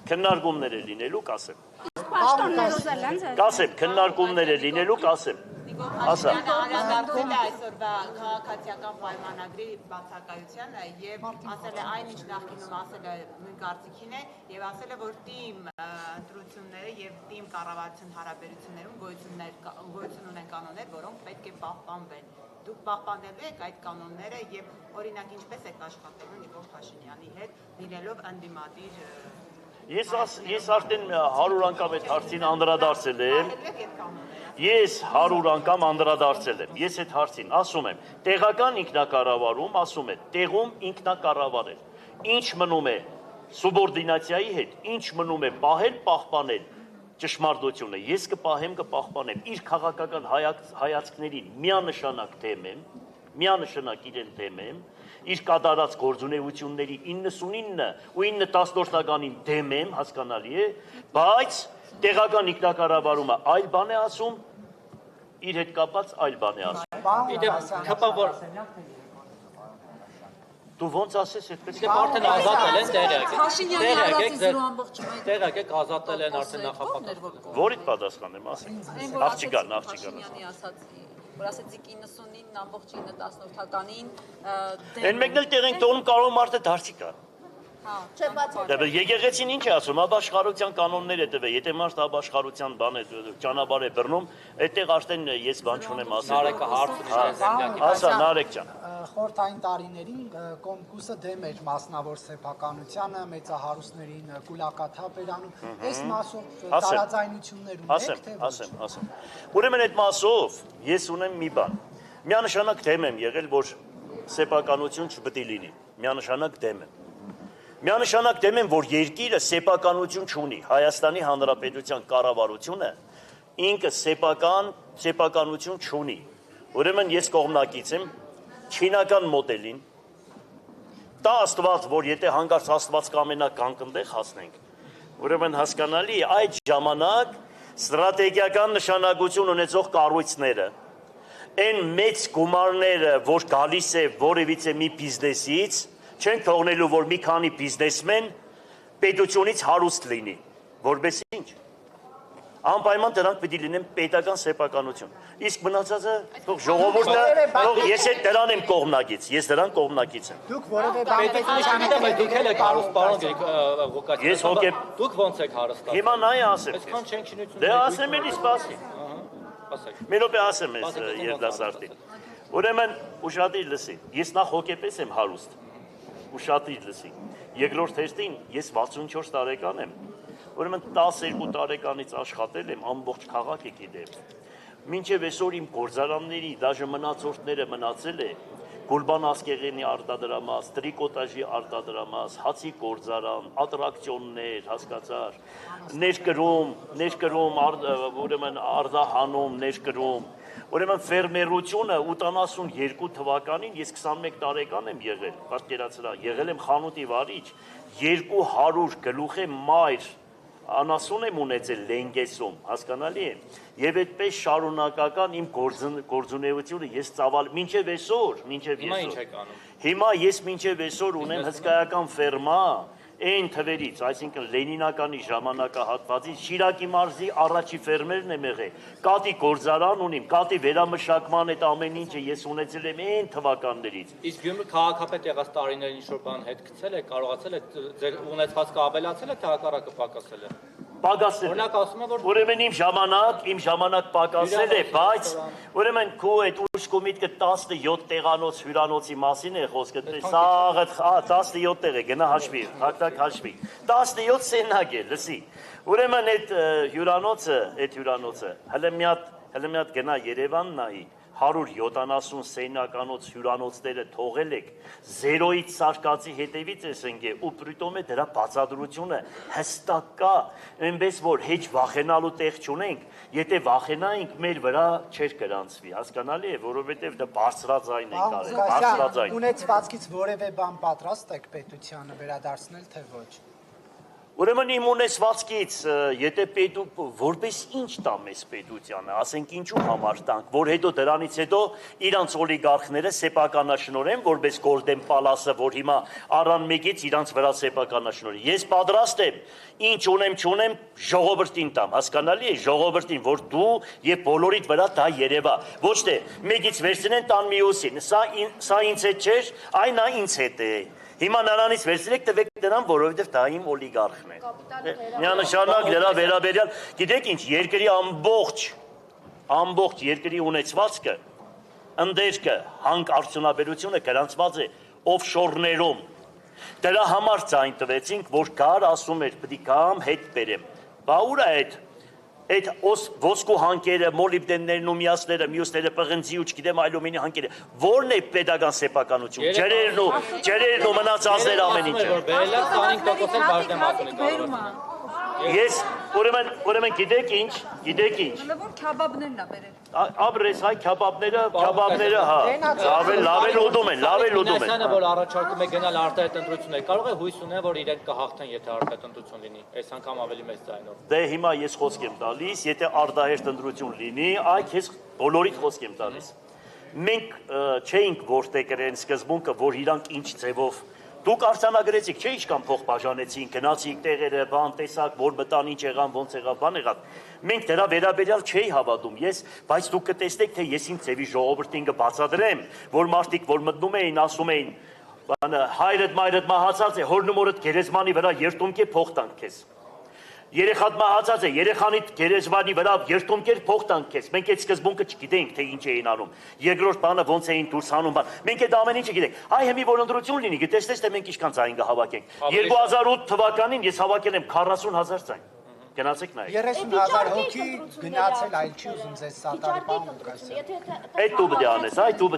Քննարկումներ է լինելու, կասեմ։ Պաշտոններով էլ են ձեր։ Կասեմ, քննարկումներ է լինելու, կասեմ։ Ասա։ Անդրադարձել է այսօրվա քաղաքացիական պայմանագրի բացակայությանը եւ ասել է այն ինչ նախկինում ասել է նույն կարծիքին է եւ ասել է որ թիմ ընտրությունները եւ թիմ կառավարության հարաբերություններում գոյություն ունեն կանոններ, որոնք պետք է պահպանվեն։ Դուք պահպանելու եք այդ կանոնները եւ օրինակ ինչպես եք աշխատելու Նիկոլ Փաշինյանի հետ լինելով ընդդիմադիր Ես արդեն 100 անգամ այդ հարցին անդրադարձել եմ։ Ես 100 անգամ անդրադարձել եմ։ Ես այդ հարցին ասում եմ, տեղական ինքնակառավարում ասում է, տեղում ինքնակառավարել։ Ինչ մնում է սուբորդինացիայի հետ, ինչ մնում է պահել, պահպանել ճշմարտությունը։ Ես կպահեմ, կպահպանեմ իր քաղաքական հայացքներին միանշանակ դեմ եմ, միանշանակ իրեն դեմ եմ, իր կատարած գործունեությունների 99 ու 9/10-ականին դեմ եմ, հասկանալի է, բայց տեղական ինքնակառավարումը այլ բան է ասում, իր հետ կապած այլ բան է ասում։ Դու ոնց ասես այդպես։ Դե արդեն ազատել են տեղյակ։ Փաշինյանի արածից զրո ամբողջությամբ։ Տեղյակ եք ազատել են արդեն նախապատասխան։ Որից պատասխանեմ, ասեմ։ Աղջիկա, Փաշինյանի ասած, որ ասեցիք 99-ին ամբողջ 9/10-ականին Այն մեկն էլ տեղ ենք տոնում կարող մարդը դարձի կա։ Չէ, բացի։ Եկեղեցին ինչ է ասում, ապաշխարության կանոններ է տվել, եթե մարդ ապաշխարության բան է ճանապարհ է բռնում, այդտեղ արդեն ես բան չունեմ ասել։ Նարեկը հարցնում է Ասա Նարեկ ջան։ Խորհրդային տարիներին կոմկուսը դեմ էր մասնավոր սեփականությանը, մեծահարուստներին կուլակաթափ էր անում։ Այս մասով տարաձայնություններ ունեք, թե ոչ։ Ասեմ։ Ուրեմն այդ մասով ես ունեմ մի բան։ Միանշանակ դեմ եմ եղել, որ սեփականություն չպետք է լինի։ Միանշանակ դեմ եմ։ Միանշանակ դեմ եմ, որ երկիրը սեփականություն չունի։ Հայաստանի Հանրապետության կառավարությունը ինքը սեփականություն չունի։ Ուրեմն ես կողմնակից եմ չինական մոդելին։ Դա Աստված, որ եթե հանկարծ Աստված կամենա կանգնտեղ հասնենք։ Ուրեմն հասկանալի է այդ ժամանակ ստրատեգիական նշանակություն ունեցող կառույցները այն մեծ գումարները, որ գալիս է որևիցե մի բիզնեսից, չեն թողնելու, որ մի քանի բիզնեսմեն պետությունից հարուստ լինի, որպես ինչ։ Անպայման դրանք պիտի լինեն պետական սեփականություն։ Իսկ մնացածը թող ժողովուրդը, թող ես էլ դրան եմ կողմնակից, ես դրան կողմնակից եմ։ Դուք որևէ բան դուք էլ եք հարուստ պարոն Ղուկասյան։ Ես հոգեբ Դուք ոնց եք հարստացել։ Հիմա նայ ասեմ։ Այսքան չենք շինություն։ Դե ասեմ էլի սպասի։ Ասեք։ Մի րոպե ասեմ ես երդասարտին։ Ուրեմն ուշադիր լսի։ Ես նախ հոգեպես եմ հարուստ։ Ուշադիր լսի։ Երկրորդ հերթին ես 64 տարեկան եմ։ Ուրեմն 12 տարեկանից աշխատել եմ ամբողջ քաղաքը գիտեմ։ Մինչև այսօր իմ գործարանների դաժե մնացորդները մնացել է Գուլբան Ասկեղենի արտադրամաս, տրիկոտաժի արտադրամաս, հացի գործարան, ատրակցիոններ, հասկացար, ներկրում, ուրեմն արտահանում, ներկրում, ուրեմն ֆերմերությունը 82 թվականին ես 21 տարեկան եմ եղել, պատկերացրա, եղել եմ խանութի վարիչ, 200 գլուխ մայր անասուն եմ ունեցել Լենգեսում, հասկանալի է, եւ այդպես շարունակական իմ գործունեությունը ես ծավալ մինչեւ այսօր, հիմա ես մինչեւ այսօր ունեմ հսկայական ֆերմա, այն թվերից, այսինքն Լենինականի ժամանակահատվածից Շիրակի մարզի առաջի ֆերմերն եմ եղել, կատի գործարան ունիմ, կատի վերամշակման այդ ամեն ինչը ես ունեցել եմ այն թվականներից։ Իսկ Գյումրի քաղաքապետ եղած տարիներին ինչ-որ բան հետ գցել է, կարողացել է ձեր ունեցվածքը ավելացել է, թե հակառակը պակասել է։ Պակասել։ Օրինակ ասում է, որ ուրեմն իմ ժամանակ պակասել է, բայց ուրեմն քո այդ ուշք ու միտքը 17 տեղանոց հյուրանոցի մասին է խոսքը, սաղը 17 տեղ է, գնա հաշվի, հակտակ հաշվի, 17 սենակ է, լսի, ուրեմն այդ հյուրանոցը, հələ մի հատ գնա Երևան նայի, 170 սենականոց հյուրանոցները թողել եք, 0-ից սարկածի հետևից ես ընկե, ու պրիտոմ է դրա բացադրությունը հստակ կա, այնպես որ հեչ վախենալու տեղ չունենք, եթե վախենայինք մեր վրա չեր կրանցվի, հասկանալի է, որովհետև դա բարձրաձայն ենք արել, բարձրաձայն։ Ունեցվածքից որևէ բան պատրաստ եք պետությանը վերադարձնել, թե ոչ։ Ուրեմն իմ ունեցվածքից, եթե որպես ինչ տա մեզ պետությանը, ասենք ինչու համար տանք, որ հետո դրանից հետո իրանց օլիգարխները սեփականաշնորեն, որպես Golden Palace-ը, որ հիմա առան մեկից իրանց վրա սեփականաշնորի։ Ես պատրաստ եմ, ինչ ունեմ, չունեմ, ժողովրդին տամ, հասկանալի է, ժողովրդին, որ դու եւ բոլորիդ վրա դա երևա։ Ոչ թե մեկից վերցնեն տան մյուսին, սա ինձ հետ չէր, այն նա ինձ հետ է։ Հիմա նրանից վերցրեք տվեք դրան, որովհետև դա իմ օլիգարխն է։ Միանշանակ դրա վերաբերյալ, գիտեք ինչ, երկրի ամբողջ երկրի ունեցվածքը, ընդերքը, հանք արդյունաբերությունը գրանցված է օֆշորներում։ Դրա համար ձայն տվեցինք, որ կար ասում էր, պետք է կամ հետ բերեմ։ Բա ուր է այդ ոսկու հանքերը, մոլիբդեններն ու միասները, մյուսները, պղնձի ու չգիտեմ այլումինի հանքերը, որն է պետական սեփականություն, ջրերն ու մնացածներ ամեն ինչը։ Ես ուրեմն գիտեք ինչ։ Որ քյաբաբներն ա բերել։ Ապրես հայ քյաբաբները, հա, լավ ուտում են։ Մինասյանը, որ առաջարկում է գնալ արտահայտ ընտրություններ, կարող է հույս ունենալ, որ իրենք կհաղթեն, եթե արտահայտ ընտրություն լինի, այս անգամ ավելի մեծ ձայնով։ Դե հիմա ես խոսք եմ տալիս, եթե արտահայտ ընտրություն լինի, այ քեզ բոլորիդ խոսք եմ տալիս։ Մենք չէինք որտեղ գրեն սկզբունքը, որ իրանք ինչ ձևով դուք արձանագրեցիք, չէ՞ ինչքան փող բաժանեցին, գնացիք տեղերը, բան տեսակ, որ մտան, ինչ եղան, ոնց եղավ, բան եղավ։ Մենք դրա վերաբերյալ չէի հավատում, բայց դուք կտեսնեք, թե ես իմ ձևի ժողովրդին կբացատրեմ, որ մարդիկ, որ մտնում էին, ասում էին, հայրդ մայրդ մահացած է, հորն ու մորդ գերեզմանի վրա երտումք է փող տանք քեզ։ Երեխատ մահացած է, երեխանիդ գերեզմանի վրա երտումքեր փող տանք քեզ։ Մենք այդ սկզբունքը չգիտենք, թե ինչ էին անում։ Երկրորդ բանը ոնց էին դուրս հանում բան։ Մենք այդ ամեն ինչը գիտենք։ Այ հիմի որ ընտրություն լինի, գտեսնես թե մենք ինչքան ձայն կհավաքենք։ 2008 թվականին ես հավաքել եմ 40,000 ձայն։ Գնացեք նայեք։ 30,000 հոգի գնացել, այլ չի ուզում ձեզ սատարի պահ Ղուկասյան։ Այդ դու պետք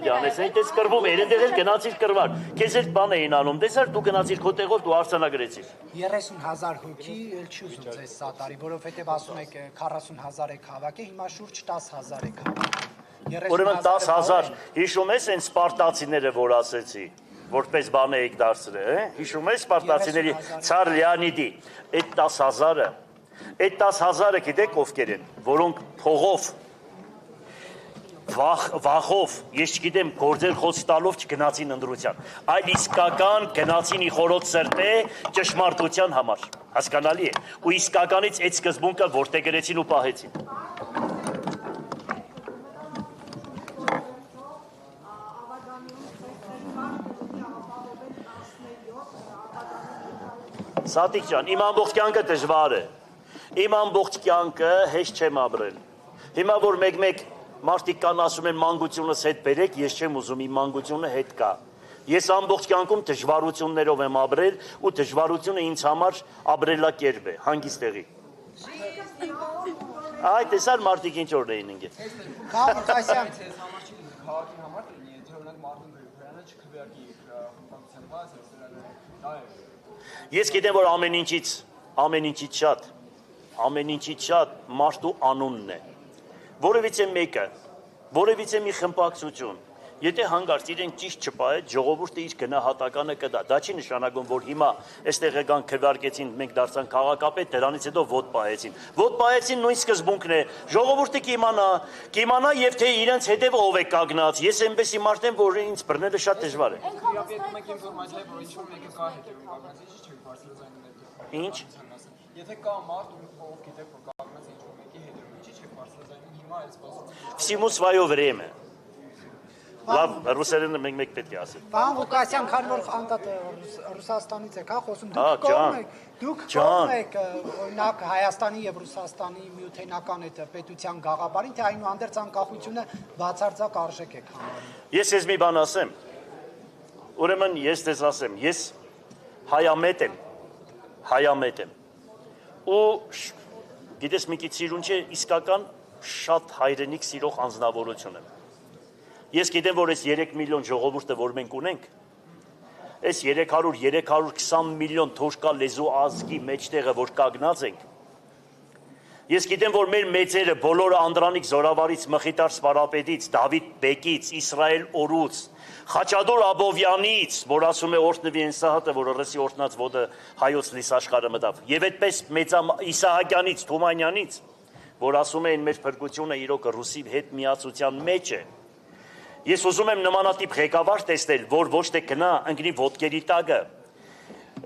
է անես, այդպես կրվում է, այնտեղ էլ գնացիր կրվար։ Քեզ էլ բան էին անում, տեսար դու գնացիր քո տեղով դու արձանագրեցիր։ 30,000 հոգի էլ չի ուզում ձեզ սատարի, որովհետև ասում եք 40,000 եք հավաքել, հիմա շուրջ 10,000 եք հավաքել։ Ուրեմն 10,000, հիշում ես այն սպարտացիները, որ ասեցի, որպես բան եք դարձրել, հիշում ես սպարտացիների Ցար Լեոնիդի, այդ 10,000-ը Այդ 10,000-ը գիտեք ովքեր են, որոնք փողով, վախով, ես չգիտեմ, գործեր խոսք տալով չգնացին ընտրության, այլ իսկական գնացին իխորոտ սրտե ճշմարտության համար, հասկանալի է, ու իսկականից այդ սկզբունքը որտեղ գրեցին ու պահեցին։ Սատիկ ջան, իմ ամբողջ կյանքը դժվար է։ Իմ ամբողջ կյանքը հեշտ չեմ ապրել։ Հիմա որ մեկ մարդիկ կան ասում են մանկությունս հետ բերեք, ես չեմ ուզում իմ մանկությունը հետ գա։ Ես ամբողջ կյանքում դժվարություններով եմ ապրել ու դժվարությունը ինձ համար ապրելակերպ է, հանգիստեղի։ Այ տեսար մարդիկ ինչ որ էին ընկել։ Ղուկասյան քաղաքի համար լինի, եթե օրինակ Մարտին Գրիգորյանը չքվեարկի խմբակցության բացը, դա է։ Ես գիտեմ, որ ամեն ինչից շատ մարդու անունն է, որևիցե մի խմբակցություն, եթե հանգարց իրեն ճիշտ չպահեց, ժողովուրդը իր գնահատականը կտա, դա չի նշանակում, որ հիմա այստեղ եկան քվեարկեցին, մենք դարձանք քաղաքապետ, դրանից հետո ոտ պահեցին նույն սկզբունքն է, ժողովուրդը կիմանա եւ թե իրենց հետեւ ով է կանգնած, ես այնպեսի մարդ եմ, որ ինձ բռնելը շատ դժվար է։ Ինչ։ Եթե կա մարդ ով գիտեք որ կանգնած ինչ-որ մեկի հետ ինչի՞ չեք բարձրացնում հիմա այս սպասում։ Всему свое время։ Լավ, ռուսերենը մենք պետք է ասենք։ Պարոն Ղուկասյան, քանի որ անդադ Ռուսաստանից եք, հա, խոսում, դուք կողմ եք օրինակ Հայաստանի եւ Ռուսաստանի միութենական այդ պետության գաղափարին, թե այնուհանդերձ անկախությունը բացարձակ արժեք եք համարում։ Ես ես մի բան ասեմ։ Ուրեմն ես դες ասեմ, ես հայամետ եմ։ Ու գիտես մի քիչ սիրուն չէ, իսկական շատ հայրենիք սիրող անձնավորություն եմ։ Ես գիտեմ, որ այս 3 միլիոն ժողովուրդը, որ մենք ունենք, այս 320 միլիոն թոշկա լեզու ազգի մեջտեղը, որ կանգնած ենք, Ես գիտեմ, որ մեր մեծերը բոլորը Անդրանիկ Զորավարից, Մխիթար Սպարապետից, Դավիթ Բեկից, Իսրայել Օրուց, Խաչատուր Աբովյանից, որ ասում է օրհնվի այն Սահատը, որ ռսի օրհնած ոտը հայոց լիս աշխարհը մտավ, եւ այդպես մեծամ Իսահակյանից, Թումանյանից, որ ասում է այն մեր փրկությունը իրոք ռուսի հետ միացության մեջ է։ Ես ուզում եմ նմանատիպ ղեկավար տեսնել, որ ոչ թե գնա ընկնի ոտքերի տակը,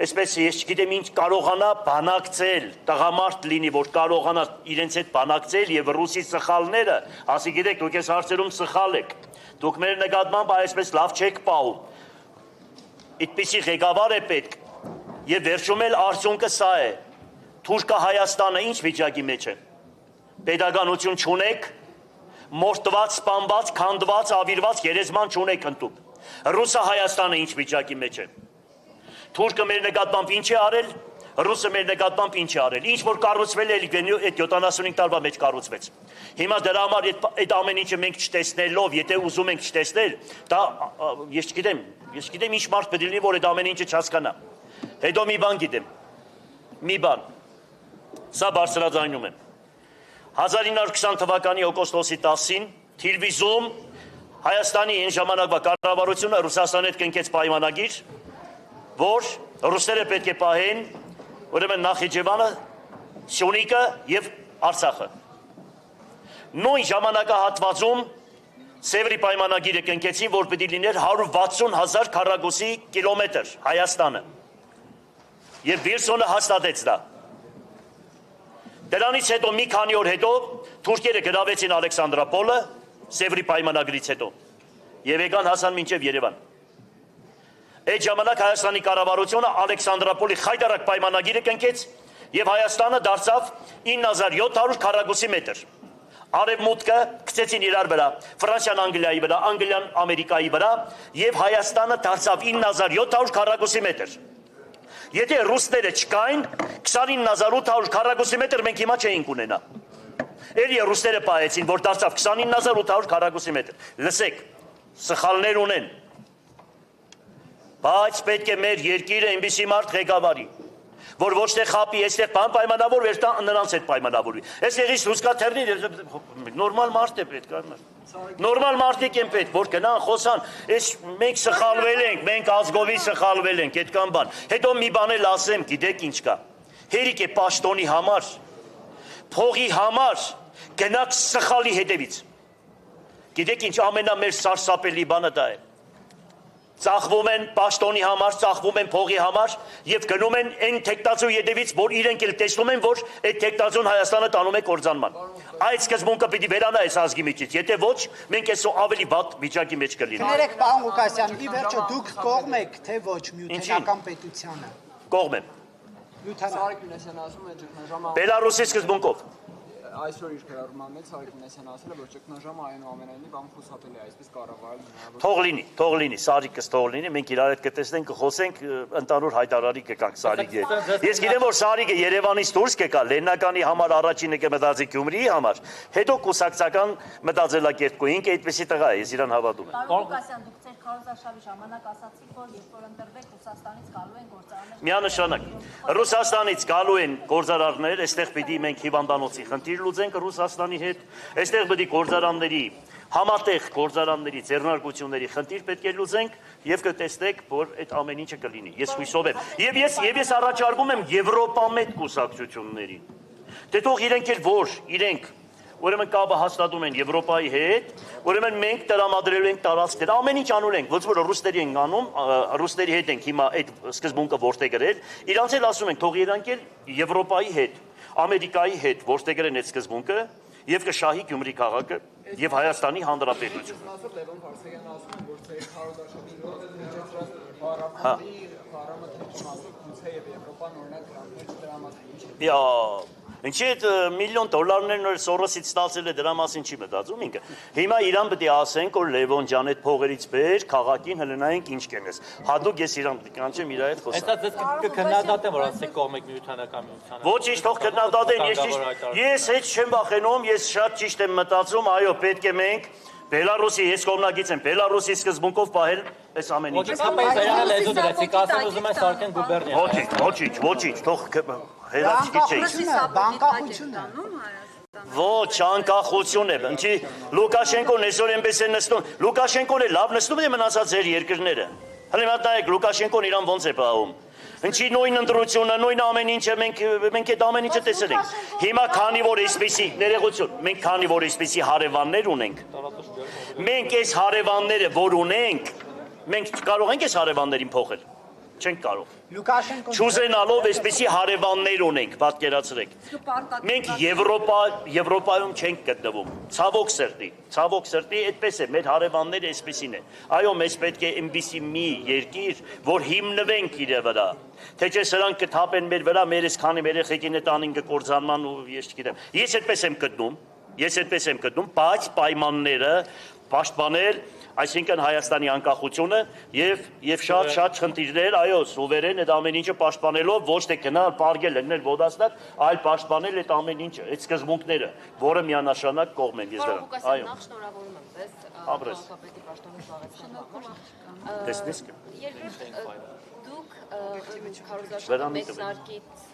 այսպես ես չգիտեմ ինչ կարողանա բանակցել, տղամարդ լինի, որ կարողանա իրենց հետ բանակցել եւ ռուսի սխալները, ասի գիտեք, դուք ես հարցերում սխալ եք, դուք մեր նկատմամբ այսպես լավ չեք պահում, այդպիսի ղեկավար է պետք եւ վերջում էլ արդյունքը սա է, Թուրքա Հայաստանը ինչ վիճակի մեջ է, պետականություն չունեք, մորթված, սպանված, քանդված, ավիրված գերեզման չունեք ընդուп, Ռուսա Հայաստանը ինչ վիճակի մեջ է, Թուրքը մեր նկատմամբ ինչ է արել, ռուսը մեր նկատմամբ ինչ է արել, ինչ որ կառուցվել է այդ 75 տարվա մեջ կառուցվեց։ Հիմա դրա համար այդ ամեն ինչը մենք չտեսնելով, եթե ուզում ենք չտեսնել, դա ես չգիտեմ ինչ մարդ պետք է լինի, որ այդ ամեն ինչը չհասկանա։ Հետո մի բան գիտեմ։ Մի բան։ Սա բարձրաձայնում եմ։ 1920 թվականի օգոստոսի 10-ին Թիլվիզում Հայաստանի այն ժամանակվա կառավարությունը Ռուսաստանի հետ կնքեց պայմանագիր, որ ռուսները պետք է պահեն ուրեմն Նախիջևանը, Սյունիքը եւ Արցախը։ Նույն ժամանակահատվածում Սևրի պայմանագիրը կնքեցին, որ պետք է լիներ 160,000 քառակուսի կիլոմետր Հայաստանը։ Եվ Վիլսոնը հաստատեց դա։ Դրանից հետո մի քանի օր հետո թուրքերը գրավեցին Ալեքսանդրապոլը Սևրի պայմանագրից հետո եւ եկան հասան մինչեւ Երևան։ Այդ ժամանակ Հայաստանի կառավարությունը Ալեքսանդրապոլի խայտարակ պայմանագիրը կնքեց եւ Հայաստանը դարձավ 9700 քառակուսի մետր։ Արևմուտքը գցեցին իրար վրա, Ֆրանսիան Անգլիայի վրա, Անգլիան Ամերիկայի վրա եւ Հայաստանը դարձավ 9700 քառակուսի մետր։ Եթե ռուսները չկային, 29800 քառակուսի մետր մենք հիմա չէինք ունենա։ Էլի ռուսները պահեցին, որ դարձավ 29800 քառակուսի մետր։ Լսեք, սխալներ ունեն։ Բայց պետք է մեր երկիրը այնպիսի մարդ ղեկավարի, որ ոչ թե խապի, այստեղ բան պայմանավոր էր, նրանց հետ պայմանավորվի։ Այստեղից լուսկաթերնի նորմալ մարդ է պետք, նորմալ մարդիկ են պետք, որ գնան խոսան, այս մենք սխալվել ենք, մենք ազգովի սխալվել ենք, այդքան բան։ Հետո մի բան էլ ասեմ, գիտեք ինչ կա։ Հերիք է պաշտոնի համար, փողի համար, գնաք սխալի հետևից։ Գիտեք ինչ ամենամեծ սարսափելի բանը դա է։ Ծախվում են պաշտոնի համար, ծախվում են փողի համար եւ գնում են այն թեկտածու յետևից, որ իրենք էլ տեսնում են, որ այդ թեկտածուն Հայաստանը տանում է կործանման։ Այդ սկզբունքը պիտի վերանա այս ազգի միջից, եթե ոչ, մենք այսօ ավելի վատ վիճակի մեջ կլինենք։ Ներեք, պարոն Ղուկասյան, ի վերջո դուք կողմ եք, թե ոչ միութենական պետությանը։ Կողմ եմ։ Սարիկ Մինասյանը ասում է ճգնաժամը Բելարուսի սկզբունքով։ Այսօր իր քրարման մեջ Սարիկ Մինասյանը ասել է, որ ճգնաժամը այնուամենայնիվ անխուսափելի է, այսպես կառավարել Թող լինի, Սարիկս թող լինի, մենք իրար հետ կտեսնենք, կխոսենք, ընդհանուր հայտարարի կգանք Սարիկի հետ։ Ես գիտեմ, որ Սարիկը Երևանից դուրս կեկա, Լեննականի համար առաջինը կմտածի Գյումրիի համար, հետո կուսակցական մտածելակերպ կու, ինքը այդպեսի տղա է, ես իրան հավատում եմ։ Պարոն Ղուկասյան, դուք ձեր քարոզարշավի ժամանակ ասացիք, որ երբ որ ընտրվեք Ռուսաստանից գալու են գործարաններ։ Միանշանակ, Ռուսաստանից գալու են գործարաններ, այստեղ պիտի մենք հիվանդանոցի խնդիր լուծենք Ռուսաստանի հետ, այստեղ պետք է գործարանների համատեղ գործարանների ձեռնարկությունների խնդիր պետք է լուծենք եւ կտեսնեք, որ այդ ամեն ինչը կլինի։ Ես հույսով եմ։ Եվ ես առաջարկում եմ Եվրոպամետ կուսակցություններին։ Դե թող իրենք էլ որ իրենք ուրեմն կապը հաստատում են Եվրոպայի հետ, ուրեմն մենք տրամադրելու ենք տարածքներ, ամեն ինչ անում ենք, ոչ որ ռուսների ենք անում, ռուսների հետ ենք հիմա այդ սկզբունքը որտե գրել, իրանց էլ ասում ենք, թող իրանք էլ Եվրոպայի հետ, Ամերիկայի հետ որտե գրեն այդ սկզբունքը եւ կշահի Գյումրի քաղաքը եւ Հայաստանի Հանրապետություն։ Ասում Լևոն Փարսեղյանը ասում է, որ ձեր քարոզարշավի միջոցառած բարապետի բարամթերքի մասով գուցե եւ Եվրոպան օրինակ գրանտներ չտրամադրի։ Ինչի՞ այդ միլիոն դոլարներն որ Սորոսից ստացել է դրա մասին չի մտածում ինքը։ Հիմա իրան պետք է ասենք, որ Լևոն ջան այդ փողերից բեր, քաղաքին հլնայինք ինչ կենես։ Հատուկ ես իրան կանչեմ իր հետ խոսամ։ Այսա դες կքննադատեմ, որ ասեք կողմեք միութանական միությանը։ Ոչինչ, թող քննադատեն, ես հետ չեմ վախենում, ես շատ ճիշտ եմ մտածում, այո, պետք է մենք Բելարուսի ես կողմնակից եմ, Բելարուսի սկզբունքով պահել այս ամեն ինչը։ Ոչինչ, լեզու դրեցիք, ասեն ուզում են սարքեն գուբերնիա։ Ոչինչ, թող հերացքի չէ։ Բանկախությունը։ Ոչ, անկախություն է։ Ինչի Լուկաշենկոն այսօր այնպես է նստում։ Լուկաշենկոն է լավ նստում է մնացած ձեր երկրները։ Հələ մտայեք Լուկաշենկոն իրան ոնց է պահում։ Ինչի նույն ընտրությունը, նույն ամեն ինչը մենք այդ ամեն ինչը տեսել ենք։ Հիմա քանի որ այսպեսի ներողություն, մենք քանի որ այսպեսի հարևաններ ունենք։ Մենք այս հարևանները, որ ունենք, մենք կարող ենք այս հարևաններին փոխել։ Չենք կարող։ Չուզենալով այսպեսի հարևաններ ունենք, պատկերացրեք։ Մենք Եվրոպայում չենք գտնվում։ Ցավոք սրտի, այդպես է, մեր հարևանները այսպեսին է։ Այո, մեզ պետք է այնպիսի մի երկիր, որ հիմնվենք իր վրա։ Թե չէ սրանք կթափեն մեր վրա, մեր այսքանի երեխեքին է տանին կկործանման ու ես չգիտեմ։ Ես այդպես եմ գտնում, բայց պայմանները պաշտպանել, այսինքն Հայաստանի անկախությունը եւ շատ խնդիրներ, այո, սուվերեն այդ ամեն ինչը պաշտպանելով ոչ թե գնալ, պարգել, լինել ոդաստակ, այլ պաշտպանել այդ ամեն ինչը, այդ սկզբունքները, որը միանշանակ կողմ են ես դրան։ Այո։ Նախ շնորհավորում եմ ձեզ քաղաքապետի պաշտոնի զբաղեցնելու համար։ Տեսնես։ Երկրորդ, դուք քարոզարշավի մեկնարկից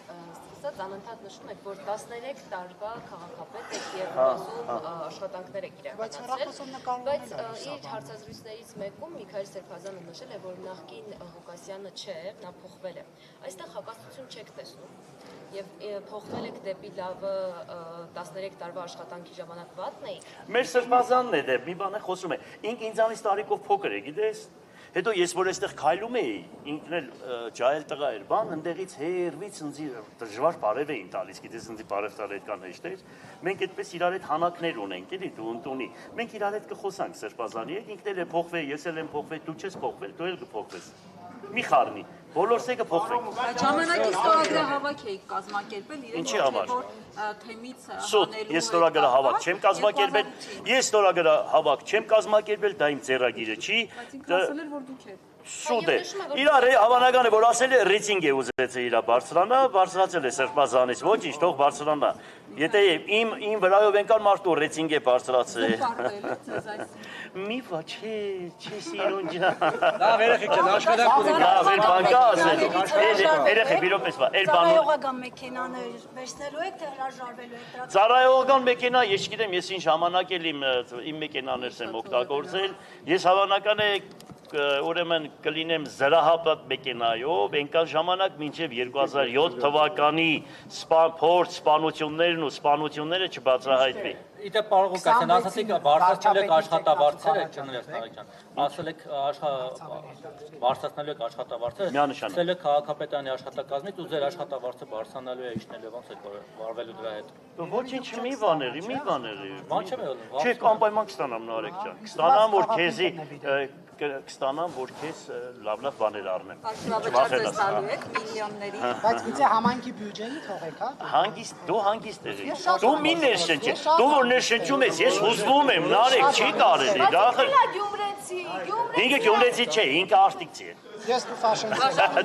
սկսած անընդհատ նշում եք, որ 13 տարվա քաղաքապետ եք եւ 70 աշխատանքներ եք իրականացրել, բայց իր հարցազրույցներից մեկում Միքայել Սերբազյանը նշել է, որ նախկին Ղուկասյանը չէ, նա փոխվել է։ Այստեղ հակասություն չեք տեսնում։ Եվ փոխվել եք դեպի լավը 13 տարվա աշխատանքի ժամանակ վատն էիք։ Մեր Սերբազյանն է դե մի բան է խոսում է։ Ինձանից տարիքով փոքր է, գիտես։ Հետո ես որ այստեղ քայլում էի, ինքն էլ ջահել տղա էր, բան, ընդեղից հերվից ինձ դժվար բարև էին տալիս, գիտես ինձ բարև տալ այդքան հեշտ էր։ Մենք այդպես իրար հետ հանակներ ունենք, էլի դու ընտունի։ Մենք իրար հետ կխոսանք Սերբազյանի հետ, ինքն էլ է փոխվել, ես էլ եմ փոխվել, դու չես փոխվել, դու էլ կփոխվես։ Մի խառնի, բոլորս եկը փոխվենք։ Ժամանակի ստորագրահավաք էիք կազմակերպել իրեն որ թեմից հանելու։ Ես ստորագրահավաք չեմ կազմակերպել, դա իմ ձեռագիրը չի։ Ասել էր որ դուք եք։ Սուտ է։ Իրար հավանական է որ ասել է ռեյտինգ է ուզեցել իրա բարձրանա, բարձրացել է Սերբազյանից, ոչինչ, թող բարձրանա։ Եթե իմ վրայով ենկան մարդու ռեյտինգ է բարձրացել։ Մի վա չէ սիրուն ջան։ Լավ երեխեք ջան, աշխատանք ունենք։ Լավ, էլ բան կա ասել։ Երեխեք իրոպես բա, էլ բան։ Ծառայողական մեքենաներ վերցնելու եք, թե հրաժարվելու եք դրանից։ Ծառայողական մեքենա, ես չգիտեմ, ես ինչ ժամանակ էլ իմ մեքենաներս եմ օգտագործել։ Ես հավանական է ուրեմն կլինեմ զրահապատ մեքենայով, այնքան ժամանակ մինչև 2007 թվականի սպանություններն ու սպանությունները չբացահայտվի։ Իդե պարոն Ղուկասյան, ասացիք բարձրացնել եք աշխատավարձերը, չնրես Տարեկյան, ասել եք բարձրացնելու եք աշխատավարձերը, ասել եք քաղաքապետարանի աշխատակազմից ու ձեր աշխատավարձը բարձրանալու է իջնելու, ոնց եք վարվելու դրա հետ։ Ոչինչ մի բաների։ Բան չեմ ելնում։ Չէ, անպայման կստանամ Նարեկ ջան։ Կստանամ, որ քեզ լավ բաներ առնեմ։ Արդյունավետ տալու եք միլիոնների։ Բայց գուցե համայնքի բյուջեի թողեք, հա։ Հանգիստ, դու հանգիստ ես։ Դու մի ներշնչես։ Դու որ ներշնչում ես, ես հուզվում եմ, Նարեկ, չի կարելի։ Ինքը գյումրեցի չէ, ինքը արտիքցի է։ Ես դու ֆաշեն։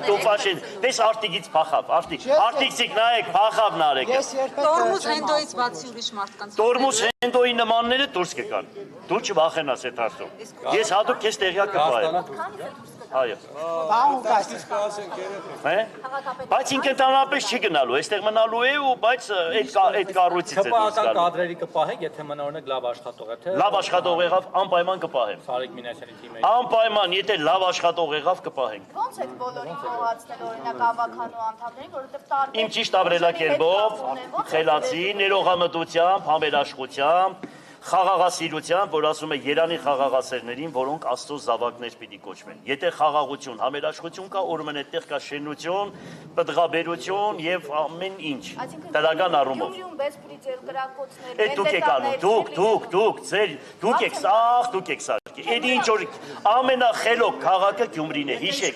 Դու ֆաշեն։ Դες արտիքից փախավ, արտիքցիկ նայեք, փախավ Նարեկը։ Տորմուզ հենդոից բացի ուրիշ մարդկանց։ Տորմուզ հենդոյի նմանները դուրս կգան։ Դու չվախենաս այդ հարցով։ Ես հատուկ քեզ տեղյակ կպահեմ։ Այո։ Բայց ինքնտանապես չի գնալու, այստեղ մնալու է ու բայց այդ կառույցից է դուրս գալու։ Կադրերի կպահեք, եթե մնորնեք լավ աշխատող է, թե։ Լավ աշխատող եղավ, անպայման կպահեմ։ Սարիկ Մինասյանի թիմի։ Անպայման, եթե լավ աշխատող եղավ կպահենք։ Ոնց եք բոլորին խոհացնել օրինակ ավականու անդամներին, որովհետև տարբեր Իմ ճիշտ ապրելակերպով, խելացի, ներողամտությամբ, համերաշխությամբ, խաղաղասիրությամբ, որ ասում է Երանի խաղաղասերներին, որոնք Աստծո զավակներ պիտի կոչվեն։ Եթե խաղաղություն, համերաշխություն կա, ուրեմն այդտեղ կա շենություն, պտղաբերություն եւ ամեն ինչ դրական առումով։ Դուք եք սարքի։ Այդ ինչ որ ամենախելոք քաղաքը Գյումրին է, հիշեք։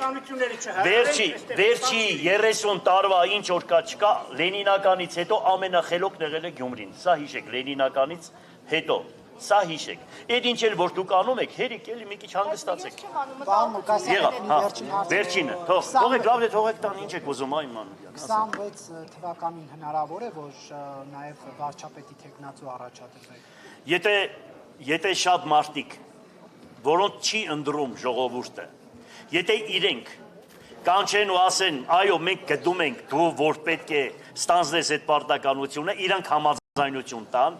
Վերջի 30 տարվա ինչ որ կա չկա, Լենինականից հետո ամենախելոքն եղել է Գյումրին։ Սա հիշեք Լենինականից հետո, սա հիշեք, այդ ինչ էլ որ դուք անում եք, հերիք էլի մի քիչ հանգստացեք։ Վերջինը, թողեք լավ է, թողեք տան, ինչ եք ուզում այ ման։ 26 թվականին հնարավոր է, որ նաև վարչապետի թեկնածու առաջադրվեք։ Եթե շատ մարդիկ, որոնց չի ընտրում ժողովուրդը, եթե իրենք կանչեն ու ասեն, այո, մենք գտնում ենք, դու որ պետք է ստանձնես այդ պարտականությունը, իրանք համաձայնություն տան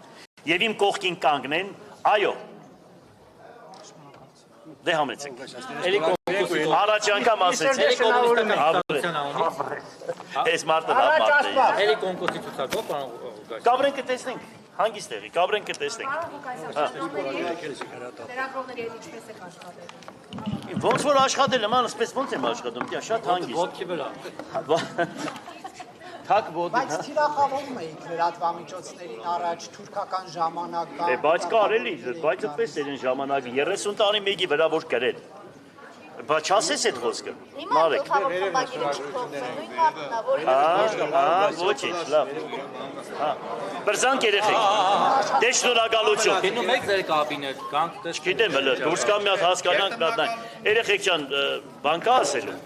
եւ իմ կողքին կանգնեն, այո։ Դե համեցեք։ Առաջ անգամ ասեցի։ Այս մարդը դա մարդ է։ Էլի կոնկրետիզացիա բան։ Կաբրեն կտեսնենք, հանգիստ եղի, կաբրեն կտեսնենք։ Լրագրողների հետ ինչպես եք աշխատել։ Ոնց որ աշխատել եմ, ասես ոնց եմ աշխատում, դա շատ հանգիստ։ Ոտքի վրա։ Թակ ոտի, Բայց թիրախավորում էիք լրատվամիջոցներին առաջ թուրքական ժամանակը։ Բայց կարելի, բայց այդպես էր այն ժամանակ 30 տարի մեկի վրա որ գրել։ Բայց չասես այդ խոսքը։ Մարեք։ Ոչինչ, լավ։ Բրզանք երեխեք։ Դե շնորհակալություն։ Գնում եք ձեր կաբինետ, կանք տեսք։ Գիտեմ, հələ դուրս կամ մի հատ հասկանանք նա։ Երեխեք ջան, բան կա ասելու։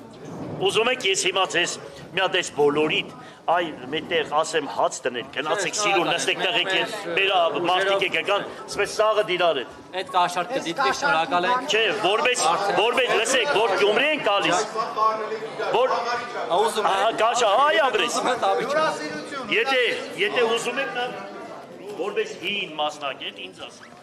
Ուզում եք ես հիմա ձեզ մի հատ այս բոլորիդ այ մետեղ ասեմ հաց դնել, գնացեք սիրուն նստեք տեղեք են, մեր մարդիկ եկան, ասես սաղը դիրար է։ Այդ կաշառքը դիտվի շնորհակալ ենք։ Չէ, որպես լսեք, որ Գյումրի են գալիս։ Որ ահա կաշա, հայ ապրես։ Եթե ուզում եք նա որպես հին մասնագետ ինձ ասեք։